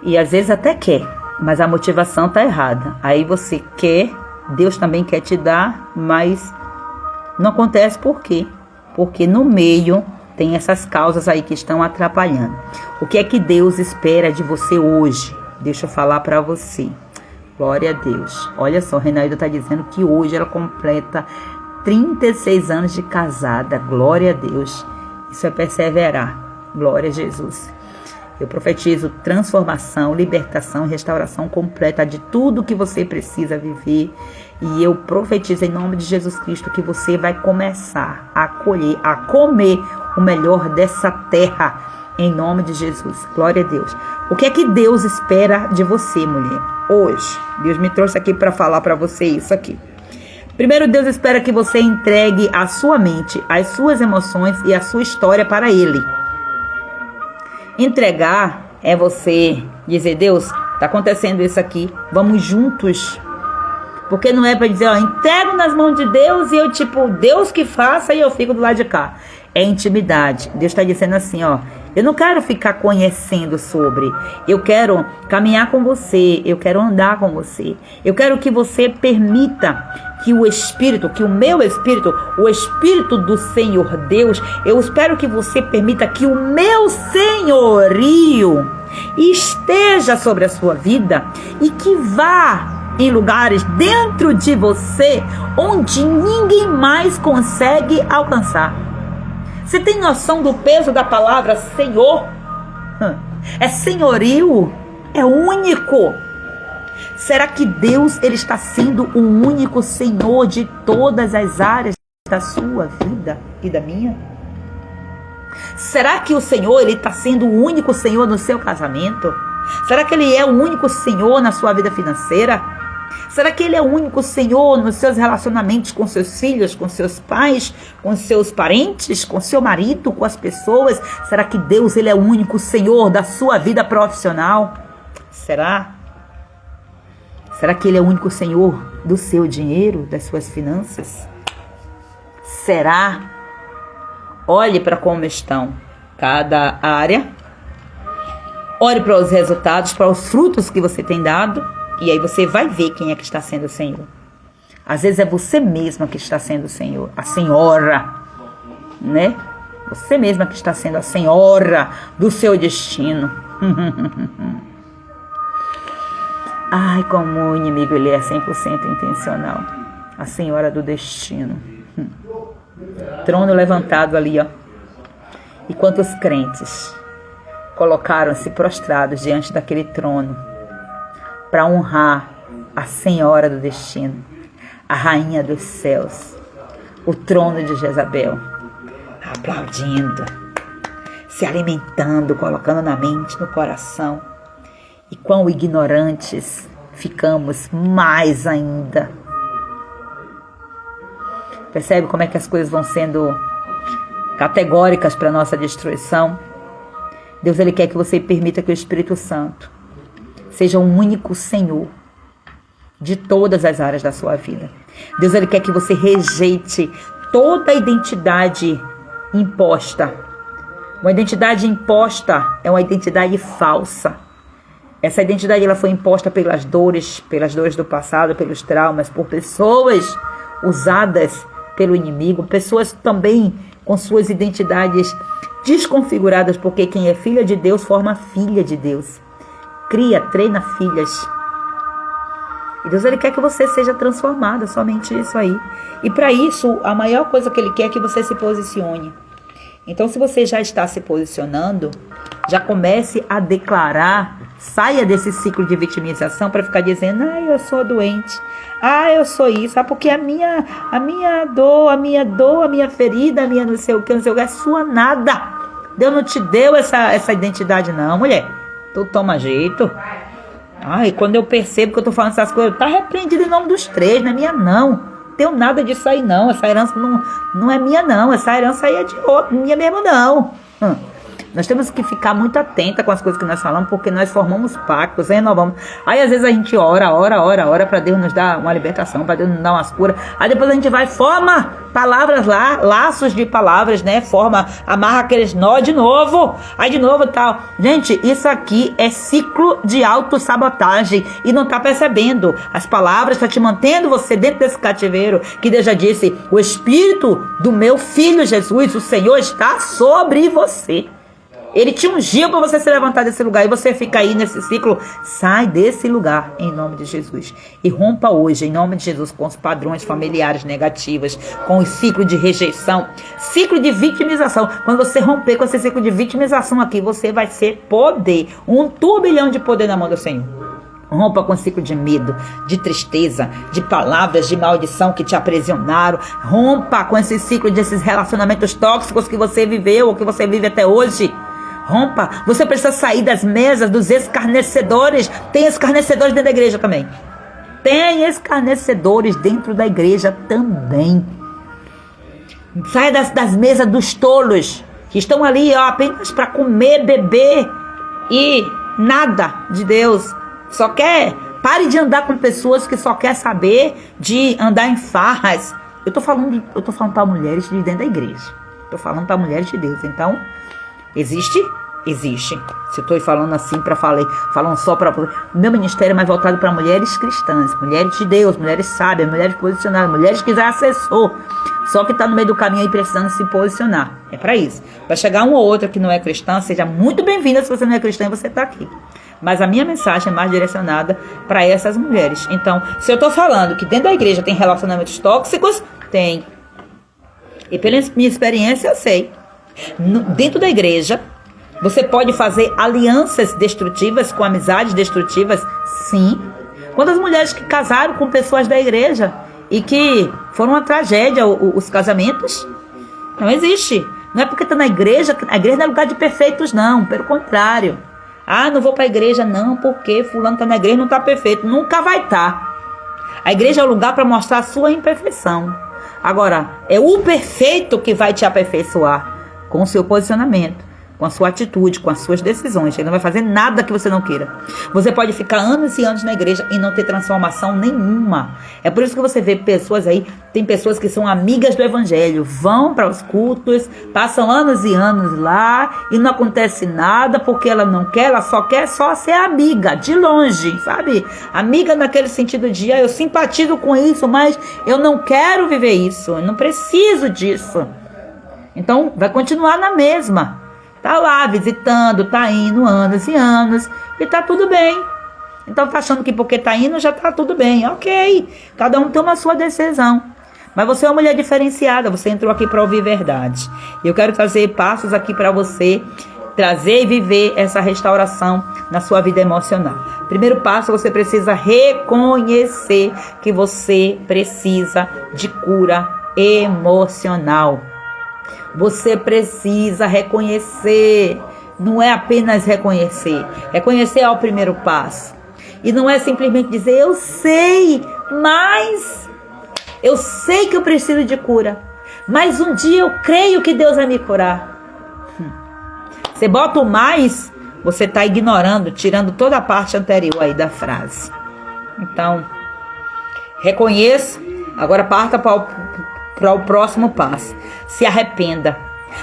E às vezes até quer, mas a motivação está errada. Aí você quer, Deus também quer te dar, mas não acontece por quê? Porque no meio tem essas causas aí que estão atrapalhando. O que é que Deus espera de você hoje? Deixa eu falar para você. Glória a Deus. Olha só, Renaída está dizendo que hoje ela completa 36 anos de casada. Glória a Deus. Isso é perseverar. Glória a Jesus. Eu profetizo transformação, libertação, restauração completa de tudo que você precisa viver. E eu profetizo em nome de Jesus Cristo que você vai começar a colher, a comer o melhor dessa terra, em nome de Jesus. Glória a Deus. O que é que Deus espera de você, mulher? Hoje, Deus me trouxe aqui para falar para você isso aqui. Primeiro, Deus espera que você entregue a sua mente, as suas emoções e a sua história para Ele. Entregar é você dizer, Deus, está acontecendo isso aqui, vamos juntos. Porque não é para dizer, entrego nas mãos de Deus e eu Deus que faça e eu fico do lado de cá. É intimidade. Deus está dizendo assim, eu não quero ficar conhecendo sobre, eu quero caminhar com você, eu quero andar com você. Eu quero que você permita que o Espírito, que o meu Espírito, o Espírito do Senhor Deus, eu espero que você permita que o meu senhorio esteja sobre a sua vida e que vá em lugares dentro de você onde ninguém mais consegue alcançar. Você tem noção do peso da palavra Senhor? É senhorio, é único. Será que Deus ele está sendo o único Senhor de todas as áreas da sua vida e da minha? Será que o Senhor ele está sendo o único Senhor no seu casamento? Será que Ele é o único Senhor na sua vida financeira? Será que Ele é o único Senhor nos seus relacionamentos com seus filhos, com seus pais, com seus parentes, com seu marido, com as pessoas? Será que Deus ele é o único Senhor da sua vida profissional? Será? Será que Ele é o único Senhor do seu dinheiro, das suas finanças? Será? Olhe para como estão cada área. Olhe para os resultados, para os frutos que você tem dado. E aí você vai ver quem é que está sendo o Senhor. Às vezes é você mesma que está sendo o Senhor. A senhora, né? Você mesma que está sendo a senhora do seu destino. Ai, como o inimigo ele é 100% intencional. A senhora do destino. Trono levantado ali, ó. E quantos crentes colocaram-se prostrados diante daquele trono para honrar a senhora do destino, a rainha dos céus, o trono de Jezabel, aplaudindo, se alimentando, colocando na mente, no coração. E quão ignorantes ficamos mais ainda. Percebe como é que as coisas vão sendo categóricas para a nossa destruição? Deus ele quer que você permita que o Espírito Santo seja um único Senhor de todas as áreas da sua vida. Deus ele quer que você rejeite toda a identidade imposta. Uma identidade imposta é uma identidade falsa. Essa identidade ela foi imposta pelas dores do passado, pelos traumas, por pessoas usadas pelo inimigo, pessoas também com suas identidades desconfiguradas, porque quem é filha de Deus forma filha de Deus. Cria, treina filhas. E Deus ele quer que você seja transformada, somente isso aí. E para isso, a maior coisa que Ele quer é que você se posicione. Então, se você já está se posicionando, já comece a declarar Saia desse ciclo de vitimização para ficar dizendo, eu sou doente, eu sou isso, porque a minha dor, a minha ferida, a minha não sei o que, é sua nada. Deus não te deu essa identidade não, mulher. Tu toma jeito. Quando eu percebo que eu tô falando essas coisas, tá repreendido em nome dos três, não é minha não. Tenho nada disso aí não, essa herança não é minha não, essa herança aí é de outro, minha mesmo não. Nós temos que ficar muito atenta com as coisas que nós falamos, porque nós formamos pactos, renovamos. Aí às vezes a gente ora para Deus nos dar uma libertação, para Deus nos dar umas curas. Aí depois a gente vai, forma palavras lá, laços de palavras, né? Amarra aqueles nó de novo. Aí de novo tal. Gente, isso aqui é ciclo de autossabotagem e não tá percebendo. As palavras estão te mantendo você dentro desse cativeiro, que Deus já disse, o Espírito do meu Filho Jesus, o Senhor está sobre você. Ele te ungiu para você se levantar desse lugar e você fica aí nesse ciclo. Sai desse lugar em nome de Jesus e rompa hoje em nome de Jesus com os padrões familiares negativos, com o ciclo de rejeição, ciclo de vitimização. Quando você romper com esse ciclo de vitimização aqui, você vai ser poder, um turbilhão de poder na mão do Senhor. Rompa com o ciclo de medo, de tristeza, de palavras de maldição que te aprisionaram. Rompa com esse ciclo desses relacionamentos tóxicos que você viveu ou que você vive até hoje. Rompa. Você precisa sair das mesas dos escarnecedores. Tem escarnecedores dentro da igreja também. Tem escarnecedores dentro da igreja também. Saia das mesas dos tolos, que estão ali apenas para comer, beber e nada de Deus. Pare de andar com pessoas que só querem saber de andar em farras. Eu tô falando para mulheres de dentro da igreja. Tô falando para mulheres de Deus. Então, existe? Existe. Se eu estou falando assim falando só para... Meu ministério é mais voltado para mulheres cristãs, mulheres de Deus, mulheres sábias, mulheres posicionadas, mulheres que já acessou, só que está no meio do caminho aí precisando se posicionar. É para isso. Vai chegar um ou outro que não é cristã, seja muito bem-vinda se você não é cristã e você está aqui. Mas a minha mensagem é mais direcionada para essas mulheres. Então, se eu estou falando que dentro da igreja tem relacionamentos tóxicos, tem. E pela minha experiência eu sei. Dentro da igreja, você pode fazer alianças destrutivas com amizades destrutivas? Sim. Quantas mulheres que casaram com pessoas da igreja e que foram uma tragédia os casamentos? Não existe. Não é porque está na igreja, a igreja não é lugar de perfeitos não, pelo contrário. Não vou para a igreja não, porque fulano está na igreja e não está perfeito. Nunca vai estar. A igreja é o lugar para mostrar a sua imperfeição. Agora, é o perfeito que vai te aperfeiçoar com o seu posicionamento, com a sua atitude, com as suas decisões. Ele não vai fazer nada que você não queira. Você pode ficar anos e anos na igreja e não ter transformação nenhuma. É por isso que você vê pessoas aí, tem pessoas que são amigas do evangelho, vão para os cultos, passam anos e anos lá e não acontece nada porque ela não quer, ela só quer ser amiga, de longe, sabe? Amiga naquele sentido de, eu simpatizo com isso, mas eu não quero viver isso, eu não preciso disso. Então, vai continuar na mesma. Tá lá visitando, tá indo anos e anos e tá tudo bem. Então tá achando que porque tá indo já tá tudo bem. Ok, cada um toma a sua decisão. Mas você é uma mulher diferenciada, você entrou aqui para ouvir verdade. Eu quero trazer passos aqui para você trazer e viver essa restauração na sua vida emocional. Primeiro passo, você precisa reconhecer que você precisa de cura emocional. Você precisa reconhecer, não é apenas reconhecer. Reconhecer é o primeiro passo. E não é simplesmente dizer, eu sei, mas eu sei que eu preciso de cura. Mas um dia eu creio que Deus vai me curar. Você bota o mais, você está ignorando, tirando toda a parte anterior aí da frase. Então, reconheça, agora parta para o próximo passo. Se arrependa.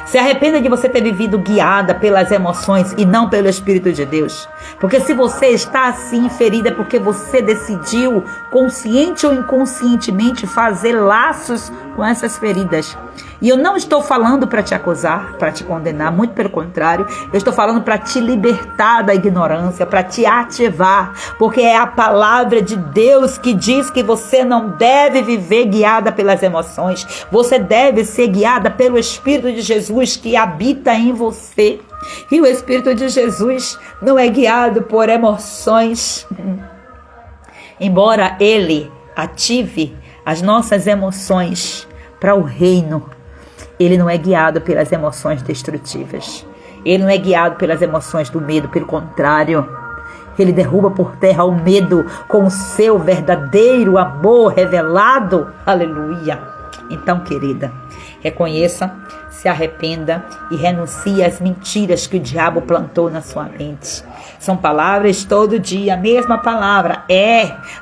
Se arrependa de você ter vivido guiada pelas emoções e não pelo Espírito de Deus. Porque se você está assim ferida é porque você decidiu, consciente ou inconscientemente, fazer laços com essas feridas. E eu não estou falando para te acusar, para te condenar, muito pelo contrário. Eu estou falando para te libertar da ignorância, para te ativar. Porque é a palavra de Deus que diz que você não deve viver guiada pelas emoções. Você deve ser guiada pelo Espírito de Jesus que habita em você. E o Espírito de Jesus não é guiado por emoções. Embora ele ative as nossas emoções para o reino, ele não é guiado pelas emoções destrutivas. Ele não é guiado pelas emoções do medo, pelo contrário. Ele derruba por terra o medo com o seu verdadeiro amor revelado. Aleluia. Então, querida, reconheça, se arrependa e renuncie às mentiras que o diabo plantou na sua mente. São palavras todo dia, a mesma palavra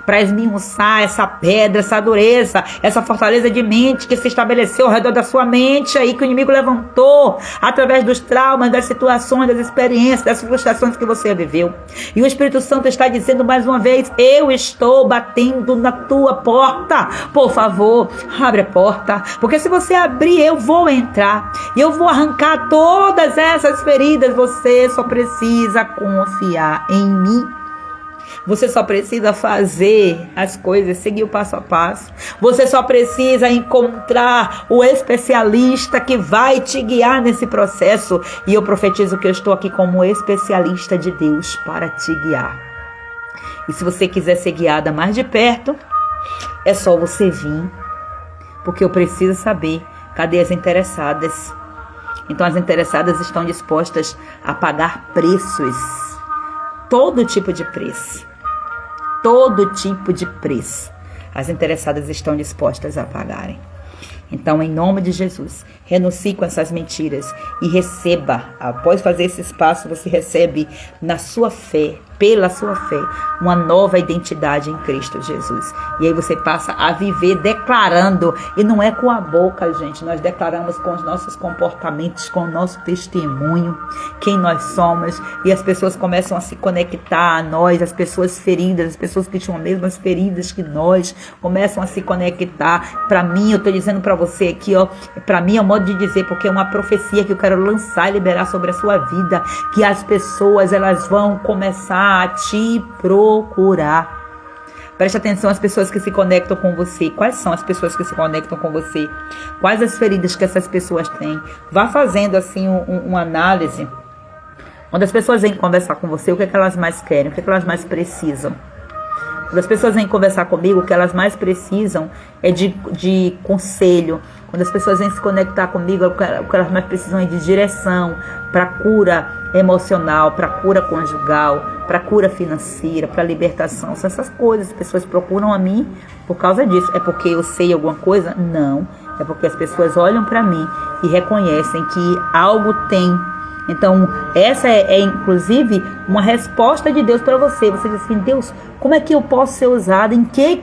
para esmiuçar essa pedra, essa dureza, essa fortaleza de mente que se estabeleceu ao redor da sua mente aí, que o inimigo levantou através dos traumas, das situações, das experiências, das frustrações que você viveu. E o Espírito Santo está dizendo mais uma vez: eu estou batendo na tua porta. Por favor, abre a porta, porque se você abrir, eu vou entrar e eu vou arrancar todas essas feridas. Você só precisa confiar em mim. Você só precisa fazer as coisas, seguir o passo a passo. Você só precisa encontrar o especialista que vai te guiar nesse processo. E eu profetizo que eu estou aqui como especialista de Deus para te guiar. E se você quiser ser guiada mais de perto, é só você vir, porque eu preciso saber cadê as interessadas. Então as interessadas estão dispostas a pagar preços. Todo tipo de preço. Todo tipo de preço. As interessadas estão dispostas a pagarem. Então, em nome de Jesus, renuncie com essas mentiras e receba. Após fazer esse passo, você recebe na sua fé, pela sua fé, uma nova identidade em Cristo Jesus. E aí você passa a viver declarando. E não é com a boca, gente. Nós declaramos com os nossos comportamentos, com o nosso testemunho, quem nós somos. E as pessoas começam a se conectar a nós. As pessoas feridas, as pessoas que tinham as mesmas feridas que nós, começam a se conectar. Para mim, eu estou dizendo para você aqui, ó, para mim é um modo de dizer, porque é uma profecia que eu quero lançar e liberar sobre a sua vida, que as pessoas, elas vão começar a te procurar. Preste atenção às pessoas que se conectam com você. Quais são as pessoas que se conectam com você? Quais as feridas que essas pessoas têm? Vá fazendo assim uma análise. Quando as pessoas vêm conversar com você, o que é que elas mais querem? O que é que elas mais precisam? Quando as pessoas vêm conversar comigo, o que elas mais precisam é de conselho. Quando as pessoas vêm se conectar comigo, o que elas mais precisam é de direção para cura emocional, para cura conjugal, para cura financeira, para libertação. São essas coisas. As pessoas procuram a mim por causa disso. É porque eu sei alguma coisa? Não. É porque as pessoas olham para mim e reconhecem que algo tem. Então, essa é inclusive uma resposta de Deus para você. Você diz assim: Deus, como é que eu posso ser usada?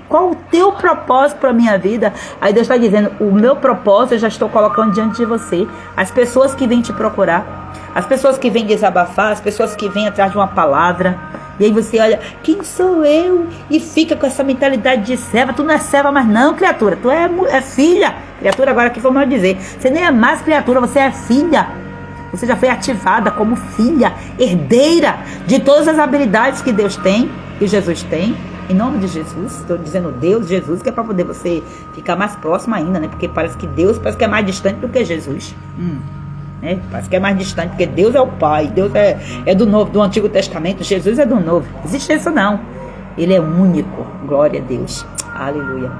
Qual o teu propósito para a minha vida? Aí Deus está dizendo: o meu propósito eu já estou colocando diante de você. As pessoas que vêm te procurar, as pessoas que vêm desabafar, as pessoas que vêm atrás de uma palavra. E aí você olha: quem sou eu? E fica com essa mentalidade de serva. Tu não é serva mais não, criatura. Tu é filha. Criatura agora aqui foi mal dizer. Você nem é mais criatura, você é filha. Você já foi ativada como filha, herdeira de todas as habilidades que Deus tem, que Jesus tem. Em nome de Jesus, estou dizendo Deus, Jesus, que é para poder você ficar mais próximo ainda, né? Porque parece que Deus que é mais distante do que Jesus. Né? Parece que é mais distante, porque Deus é o Pai, Deus é do Novo, do Antigo Testamento, Jesus é do Novo. Não existe isso não. Ele é único. Glória a Deus. Aleluia.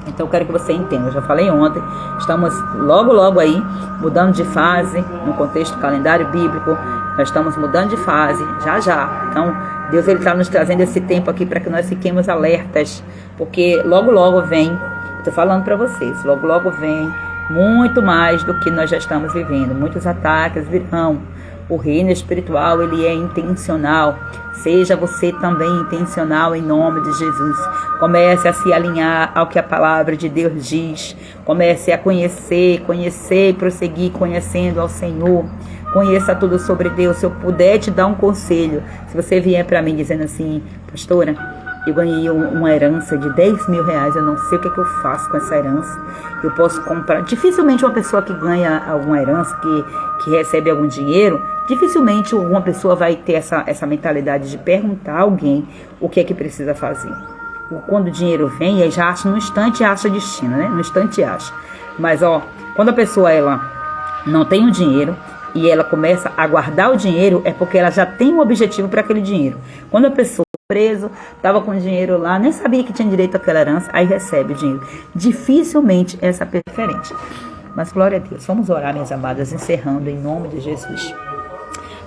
Então eu quero que você entenda, eu já falei ontem, estamos logo aí mudando de fase no contexto do calendário bíblico. Nós estamos mudando de fase, já. Então Deus está nos trazendo esse tempo aqui para que nós fiquemos alertas, porque logo vem, estou falando para vocês, logo vem muito mais do que nós já estamos vivendo. Muitos ataques virão. O reino espiritual, ele é intencional. Seja você também intencional em nome de Jesus. Comece a se alinhar ao que a palavra de Deus diz. Comece a conhecer e prosseguir conhecendo ao Senhor. Conheça tudo sobre Deus. Se eu puder te dar um conselho, se você vier para mim dizendo assim: pastora, eu ganhei uma herança de 10 mil reais, eu não sei o que eu faço com essa herança. Eu posso comprar. Dificilmente uma pessoa que ganha alguma herança, que recebe algum dinheiro, dificilmente uma pessoa vai ter essa mentalidade de perguntar a alguém o que é que precisa fazer. Quando o dinheiro vem, aí já acha no instante, acha destino, né? No instante acha. Mas quando a pessoa ela não tem o dinheiro, e ela começa a guardar o dinheiro, é porque ela já tem um objetivo para aquele dinheiro. Quando a pessoa preso, estava com o dinheiro lá, nem sabia que tinha direito àquela herança, aí recebe o dinheiro. Dificilmente essa é diferente. Mas glória a Deus. Vamos orar, minhas amadas, encerrando em nome de Jesus.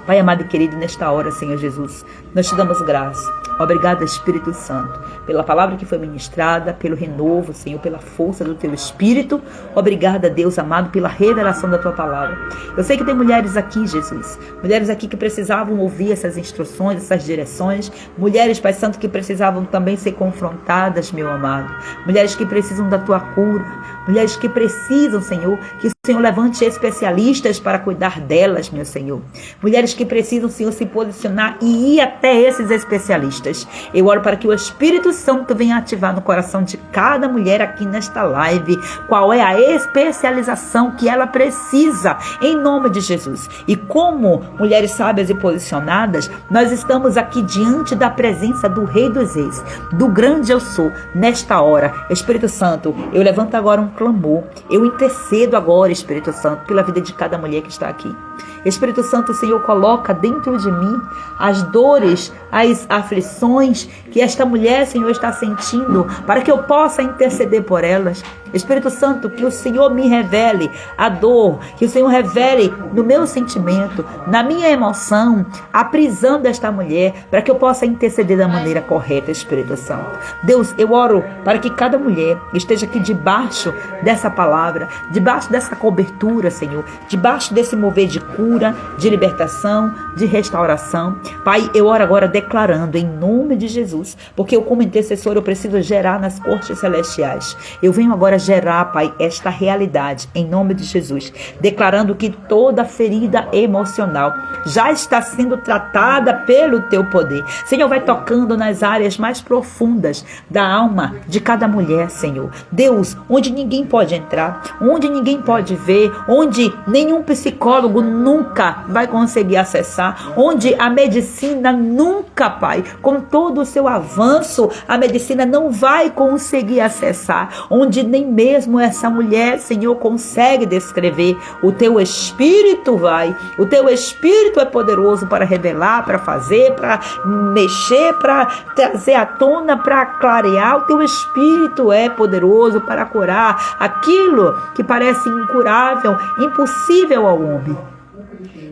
Pai amado e querido, nesta hora, Senhor Jesus, nós te damos graça. Obrigada, Espírito Santo, pela palavra que foi ministrada, pelo renovo, Senhor, pela força do Teu Espírito. Obrigada, Deus amado, pela revelação da Tua palavra. Eu sei que tem mulheres aqui, Jesus, mulheres aqui que precisavam ouvir essas instruções, essas direções, mulheres, Pai Santo, que precisavam também ser confrontadas, meu amado, mulheres que precisam da Tua cura, mulheres que precisam, Senhor, que o Senhor levante especialistas para cuidar delas, meu Senhor. Mulheres que precisam, Senhor, se posicionar e ir até esses especialistas. Eu oro para que o Espírito Santo venha ativar no coração de cada mulher aqui nesta live qual é a especialização que ela precisa, em nome de Jesus. E como mulheres sábias e posicionadas, nós estamos aqui diante da presença do Rei dos Reis, do grande eu sou, nesta hora. Espírito Santo, eu levanto agora um clamor, eu intercedo agora, Espírito Santo, pela vida de cada mulher que está aqui. Espírito Santo, Senhor, coloca dentro de mim as dores, as aflições que esta mulher, Senhor, está sentindo, para que eu possa interceder por elas. Espírito Santo, que o Senhor me revele a dor, que o Senhor revele no meu sentimento, na minha emoção, a prisão desta mulher, para que eu possa interceder da maneira correta, Espírito Santo. Deus, eu oro para que cada mulher esteja aqui debaixo dessa palavra, debaixo dessa cobertura, Senhor, debaixo desse mover de cura, de libertação, de restauração. Pai, eu oro agora declarando em nome de Jesus, porque eu como intercessor eu preciso gerar nas cortes celestiais. Eu venho agora gerar, Pai, esta realidade em nome de Jesus, declarando que toda ferida emocional já está sendo tratada pelo Teu poder. Senhor, vai tocando nas áreas mais profundas da alma de cada mulher, Senhor. Deus, onde ninguém pode entrar, onde ninguém pode ver, onde nenhum psicólogo nunca vai conseguir acessar, onde a medicina nunca, Pai, com todo o seu avanço, a medicina não vai conseguir acessar, onde nem mesmo essa mulher, Senhor, consegue descrever. O Teu Espírito vai, o Teu Espírito é poderoso para revelar, para fazer, para mexer, para trazer à tona, para clarear. O Teu Espírito é poderoso para curar aquilo que parece incurável, impossível ao homem.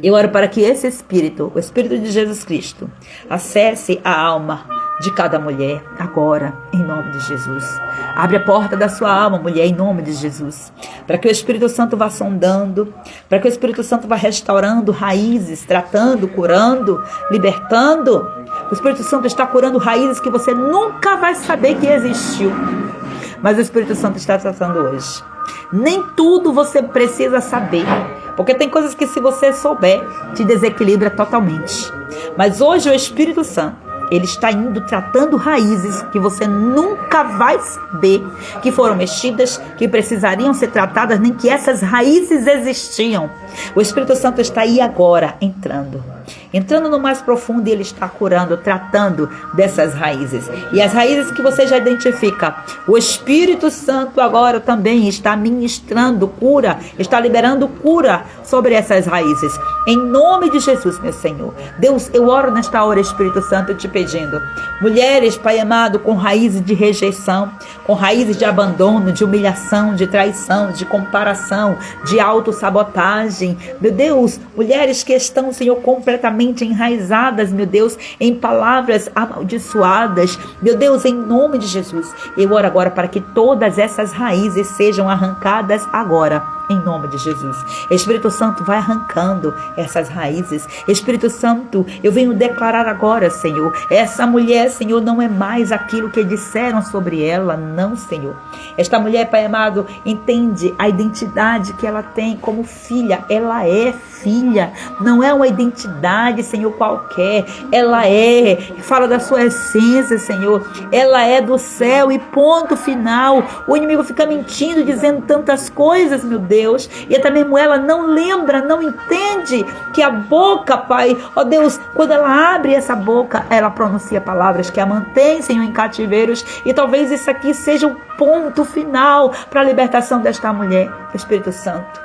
Eu oro para que esse Espírito, o Espírito de Jesus Cristo, acesse a alma de cada mulher agora, em nome de Jesus. Abre a porta da sua alma, mulher, em nome de Jesus, para que o Espírito Santo vá sondando, para que o Espírito Santo vá restaurando raízes, tratando, curando, libertando. O Espírito Santo está curando raízes que você nunca vai saber que existiu, mas o Espírito Santo está tratando hoje. Nem tudo você precisa saber, porque tem coisas que se você souber, te desequilibra totalmente. Mas hoje o Espírito Santo, ele está indo tratando raízes que você nunca vai saber que foram mexidas, que precisariam ser tratadas, nem que essas raízes existiam. O Espírito Santo está aí agora, entrando no mais profundo, e ele está curando, tratando dessas raízes. E as raízes que você já identifica, o Espírito Santo agora também está ministrando cura, está liberando cura sobre essas raízes. Em nome de Jesus, meu Senhor. Deus, eu oro nesta hora, Espírito Santo, te pedindo. Mulheres, Pai amado, com raízes de rejeição, com raízes de abandono, de humilhação, de traição, de comparação, de autossabotagem. Meu Deus, mulheres que estão, Senhor, completamente enraizadas, meu Deus, em palavras amaldiçoadas. Meu Deus, em nome de Jesus, eu oro agora para que todas essas raízes sejam arrancadas agora, em nome de Jesus. Espírito Santo, vai arrancando essas raízes. Espírito Santo, eu venho declarar agora, Senhor, essa mulher, Senhor, não é mais aquilo que disseram sobre ela, não, Senhor. Esta mulher, Pai amado, entende a identidade que ela tem como filha. Ela é filha, não é uma identidade, Senhor, qualquer. Ela fala da sua essência, Senhor. Ela é do céu e ponto final. O inimigo fica mentindo, dizendo tantas coisas, meu Deus, e até mesmo ela não lembra, não entende que a boca, Pai, ó Deus, quando ela abre essa boca, ela pronuncia palavras que a mantêm, Senhor, em cativeiros, e talvez isso aqui seja o ponto final para a libertação desta mulher. Espírito Santo,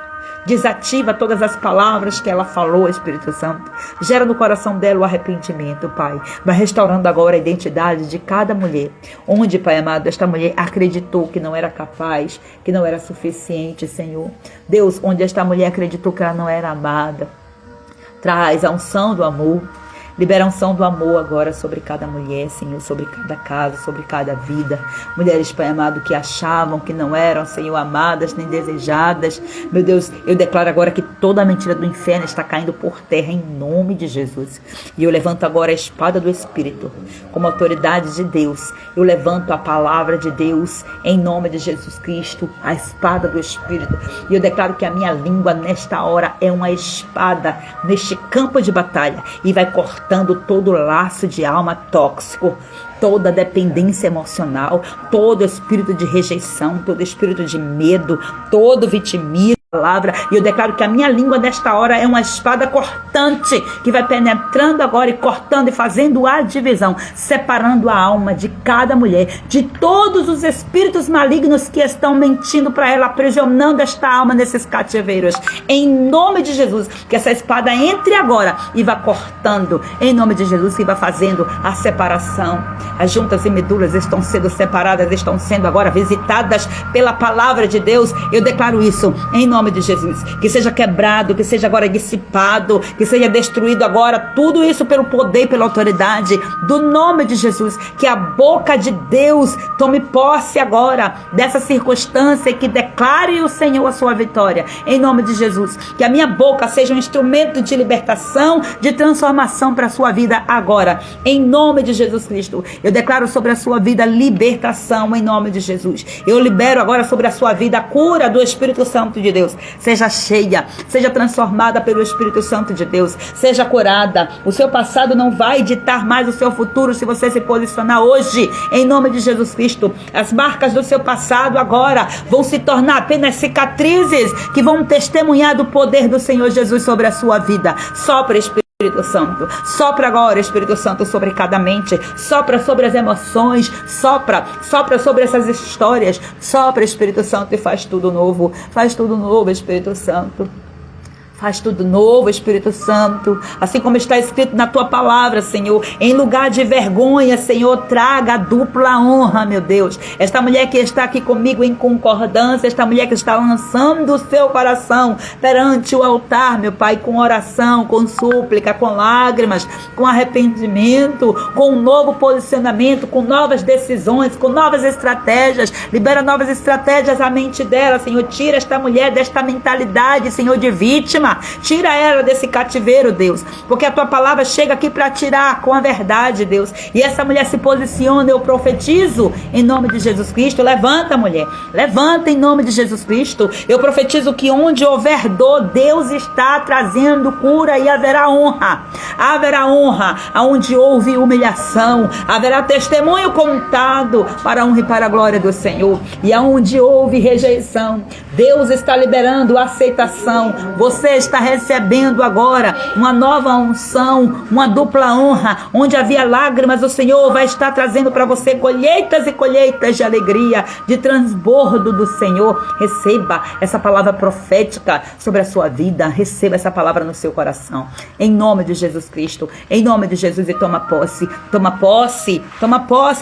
Desativa todas as palavras que ela falou, Espírito Santo. Gera no coração dela o arrependimento, Pai. Vai restaurando agora a identidade de cada mulher. Onde, Pai amado, esta mulher acreditou que não era capaz, que não era suficiente, Senhor. Deus, onde esta mulher acreditou que ela não era amada. Traz a unção do amor. Libera a unção do amor agora sobre cada mulher, Senhor, sobre cada casa, sobre cada vida. Mulheres, Pai amado, que achavam que não eram, Senhor, amadas nem desejadas. Meu Deus, eu declaro agora que toda a mentira do inferno está caindo por terra em nome de Jesus. E eu levanto agora a espada do Espírito, como autoridade de Deus. Eu levanto a palavra de Deus em nome de Jesus Cristo, a espada do Espírito. E eu declaro que a minha língua nesta hora é uma espada neste campo de batalha e vai cortando todo laço de alma tóxico, toda dependência emocional, todo espírito de rejeição, todo espírito de medo, todo vitimismo. Palavra, e eu declaro que a minha língua nesta hora é uma espada cortante que vai penetrando agora e cortando e fazendo a divisão, separando a alma de cada mulher, de todos os espíritos malignos que estão mentindo para ela, aprisionando esta alma nesses cativeiros. Em nome de Jesus, que essa espada entre agora e vá cortando, em nome de Jesus, que vá fazendo a separação. As juntas e medulas estão sendo separadas, estão sendo agora visitadas pela palavra de Deus. Eu declaro isso em nome de Jesus, que seja quebrado, que seja agora dissipado, que seja destruído agora, tudo isso pelo poder e pela autoridade do nome de Jesus, que a boca de Deus tome posse agora dessa circunstância e que declare o Senhor a sua vitória, em nome de Jesus, que a minha boca seja um instrumento de libertação, de transformação para a sua vida agora, em nome de Jesus Cristo. Eu declaro sobre a sua vida libertação, em nome de Jesus. Eu libero agora sobre a sua vida a cura do Espírito Santo de Deus. Seja cheia, seja transformada pelo Espírito Santo de Deus, seja curada. O seu passado não vai ditar mais o seu futuro se você se posicionar hoje, em nome de Jesus Cristo. As marcas do seu passado agora vão se tornar apenas cicatrizes que vão testemunhar do poder do Senhor Jesus sobre a sua vida. Sopra, Espírito Santo, sopra agora, Espírito Santo, sobre cada mente, sopra sobre as emoções, sopra sobre essas histórias, sopra, Espírito Santo, e faz tudo novo, Espírito Santo. Faz tudo novo, Espírito Santo, assim como está escrito na tua palavra, Senhor. Em lugar de vergonha, Senhor, traga a dupla honra, meu Deus. Esta mulher que está aqui comigo em concordância, esta mulher que está lançando o seu coração perante o altar, meu Pai, com oração, com súplica, com lágrimas, com arrependimento, com um novo posicionamento, com novas decisões, com novas estratégias. Libera novas estratégias à mente dela, Senhor. Tira esta mulher desta mentalidade, Senhor, de vítima. Tira ela desse cativeiro, Deus, porque a tua palavra chega aqui para tirar com a verdade, Deus. E essa mulher se posiciona, eu profetizo em nome de Jesus Cristo. Levanta, mulher, levanta em nome de Jesus Cristo. Eu profetizo que onde houver dor, Deus está trazendo cura e haverá honra. Haverá honra aonde houve humilhação, haverá testemunho contado para a honra e para a glória do Senhor. E aonde houve rejeição, Deus está liberando aceitação. Você está recebendo agora uma nova unção, uma dupla honra. Onde havia lágrimas, o Senhor vai estar trazendo para você colheitas e colheitas de alegria, de transbordo do Senhor. Receba essa palavra profética sobre a sua vida, receba essa palavra no seu coração, em nome de Jesus Cristo, em nome de Jesus. E toma posse,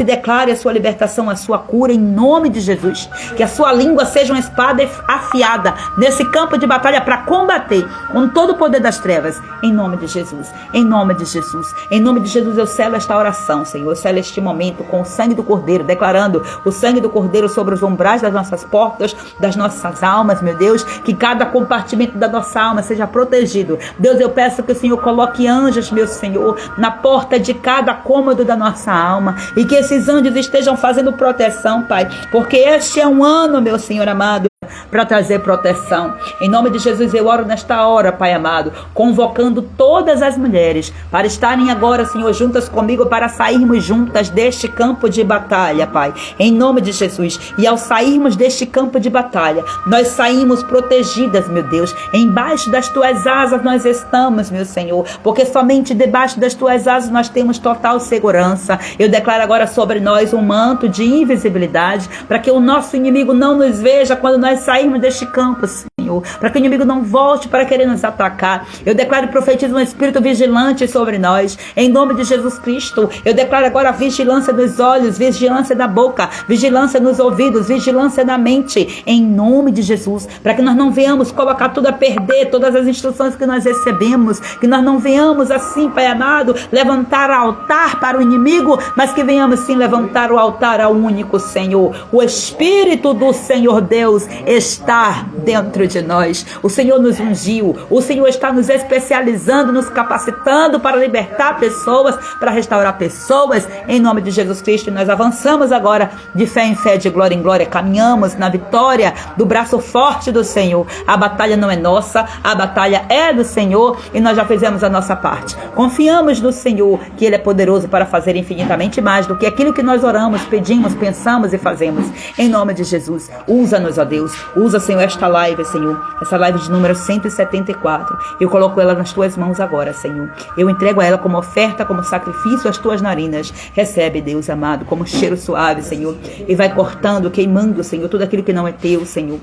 declare a sua libertação, a sua cura, em nome de Jesus. Que a sua língua seja uma espada afiada nesse campo de batalha para combater com todo o poder das trevas, em nome de Jesus, em nome de Jesus, em nome de Jesus. Eu selo esta oração, Senhor, eu selo este momento com o sangue do Cordeiro, declarando o sangue do Cordeiro sobre os umbrais das nossas portas, das nossas almas, meu Deus, que cada compartimento da nossa alma seja protegido. Deus, eu peço que o Senhor coloque anjos, meu Senhor, na porta de cada cômodo da nossa alma, e que esses anjos estejam fazendo proteção, Pai, porque este é um ano, meu Senhor amado, para trazer proteção. Em nome de Jesus eu oro nesta hora, Pai amado, convocando todas as mulheres para estarem agora, Senhor, juntas comigo, para sairmos juntas deste campo de batalha, Pai, em nome de Jesus. E ao sairmos deste campo de batalha, nós saímos protegidas, meu Deus. Embaixo das tuas asas nós estamos, meu Senhor, porque somente debaixo das tuas asas nós temos total segurança. Eu declaro agora sobre nós um manto de invisibilidade, para que o nosso inimigo não nos veja quando nós sairmos deste campo, Senhor. Senhor, para que o inimigo não volte para querer nos atacar. Eu declaro e profetizo um espírito vigilante sobre nós, em nome de Jesus Cristo. Eu declaro agora a vigilância dos olhos, vigilância da boca, vigilância nos ouvidos, vigilância na mente, em nome de Jesus, para que nós não venhamos colocar tudo a perder, todas as instruções que nós recebemos, que nós não venhamos assim, Pai amado, levantar altar para o inimigo, mas que venhamos sim levantar o altar ao único Senhor. O Espírito do Senhor Deus está dentro de nós. O Senhor nos ungiu, o Senhor está nos especializando, nos capacitando para libertar pessoas, para restaurar pessoas, em nome de Jesus Cristo. E nós avançamos agora de fé em fé, de glória em glória, caminhamos na vitória do braço forte do Senhor. A batalha não é nossa, a batalha é do Senhor e nós já fizemos a nossa parte. Confiamos no Senhor, que Ele é poderoso para fazer infinitamente mais do que aquilo que nós oramos, pedimos, pensamos e fazemos. Em nome de Jesus, usa-nos, ó Deus. Usa, Senhor, esta live, Senhor, essa live de número 174. Eu coloco ela nas tuas mãos agora, Senhor. Eu entrego a ela como oferta, como sacrifício às tuas narinas. Recebe, Deus amado, como cheiro suave, Senhor, e vai cortando, queimando, Senhor, tudo aquilo que não é teu, Senhor.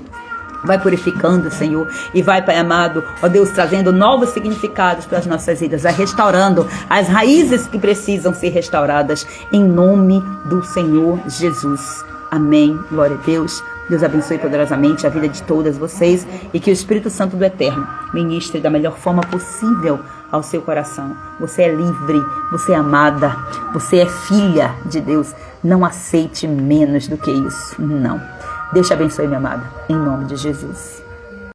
Vai purificando, Senhor, e vai, Pai amado, ó Deus, trazendo novos significados para as nossas vidas, vai restaurando as raízes que precisam ser restauradas, em nome do Senhor Jesus. Amém. Glória a Deus. Deus abençoe poderosamente a vida de todas vocês e que o Espírito Santo do Eterno ministre da melhor forma possível ao seu coração. Você é livre, você é amada, você é filha de Deus. Não aceite menos do que isso, não. Deus te abençoe, minha amada, em nome de Jesus.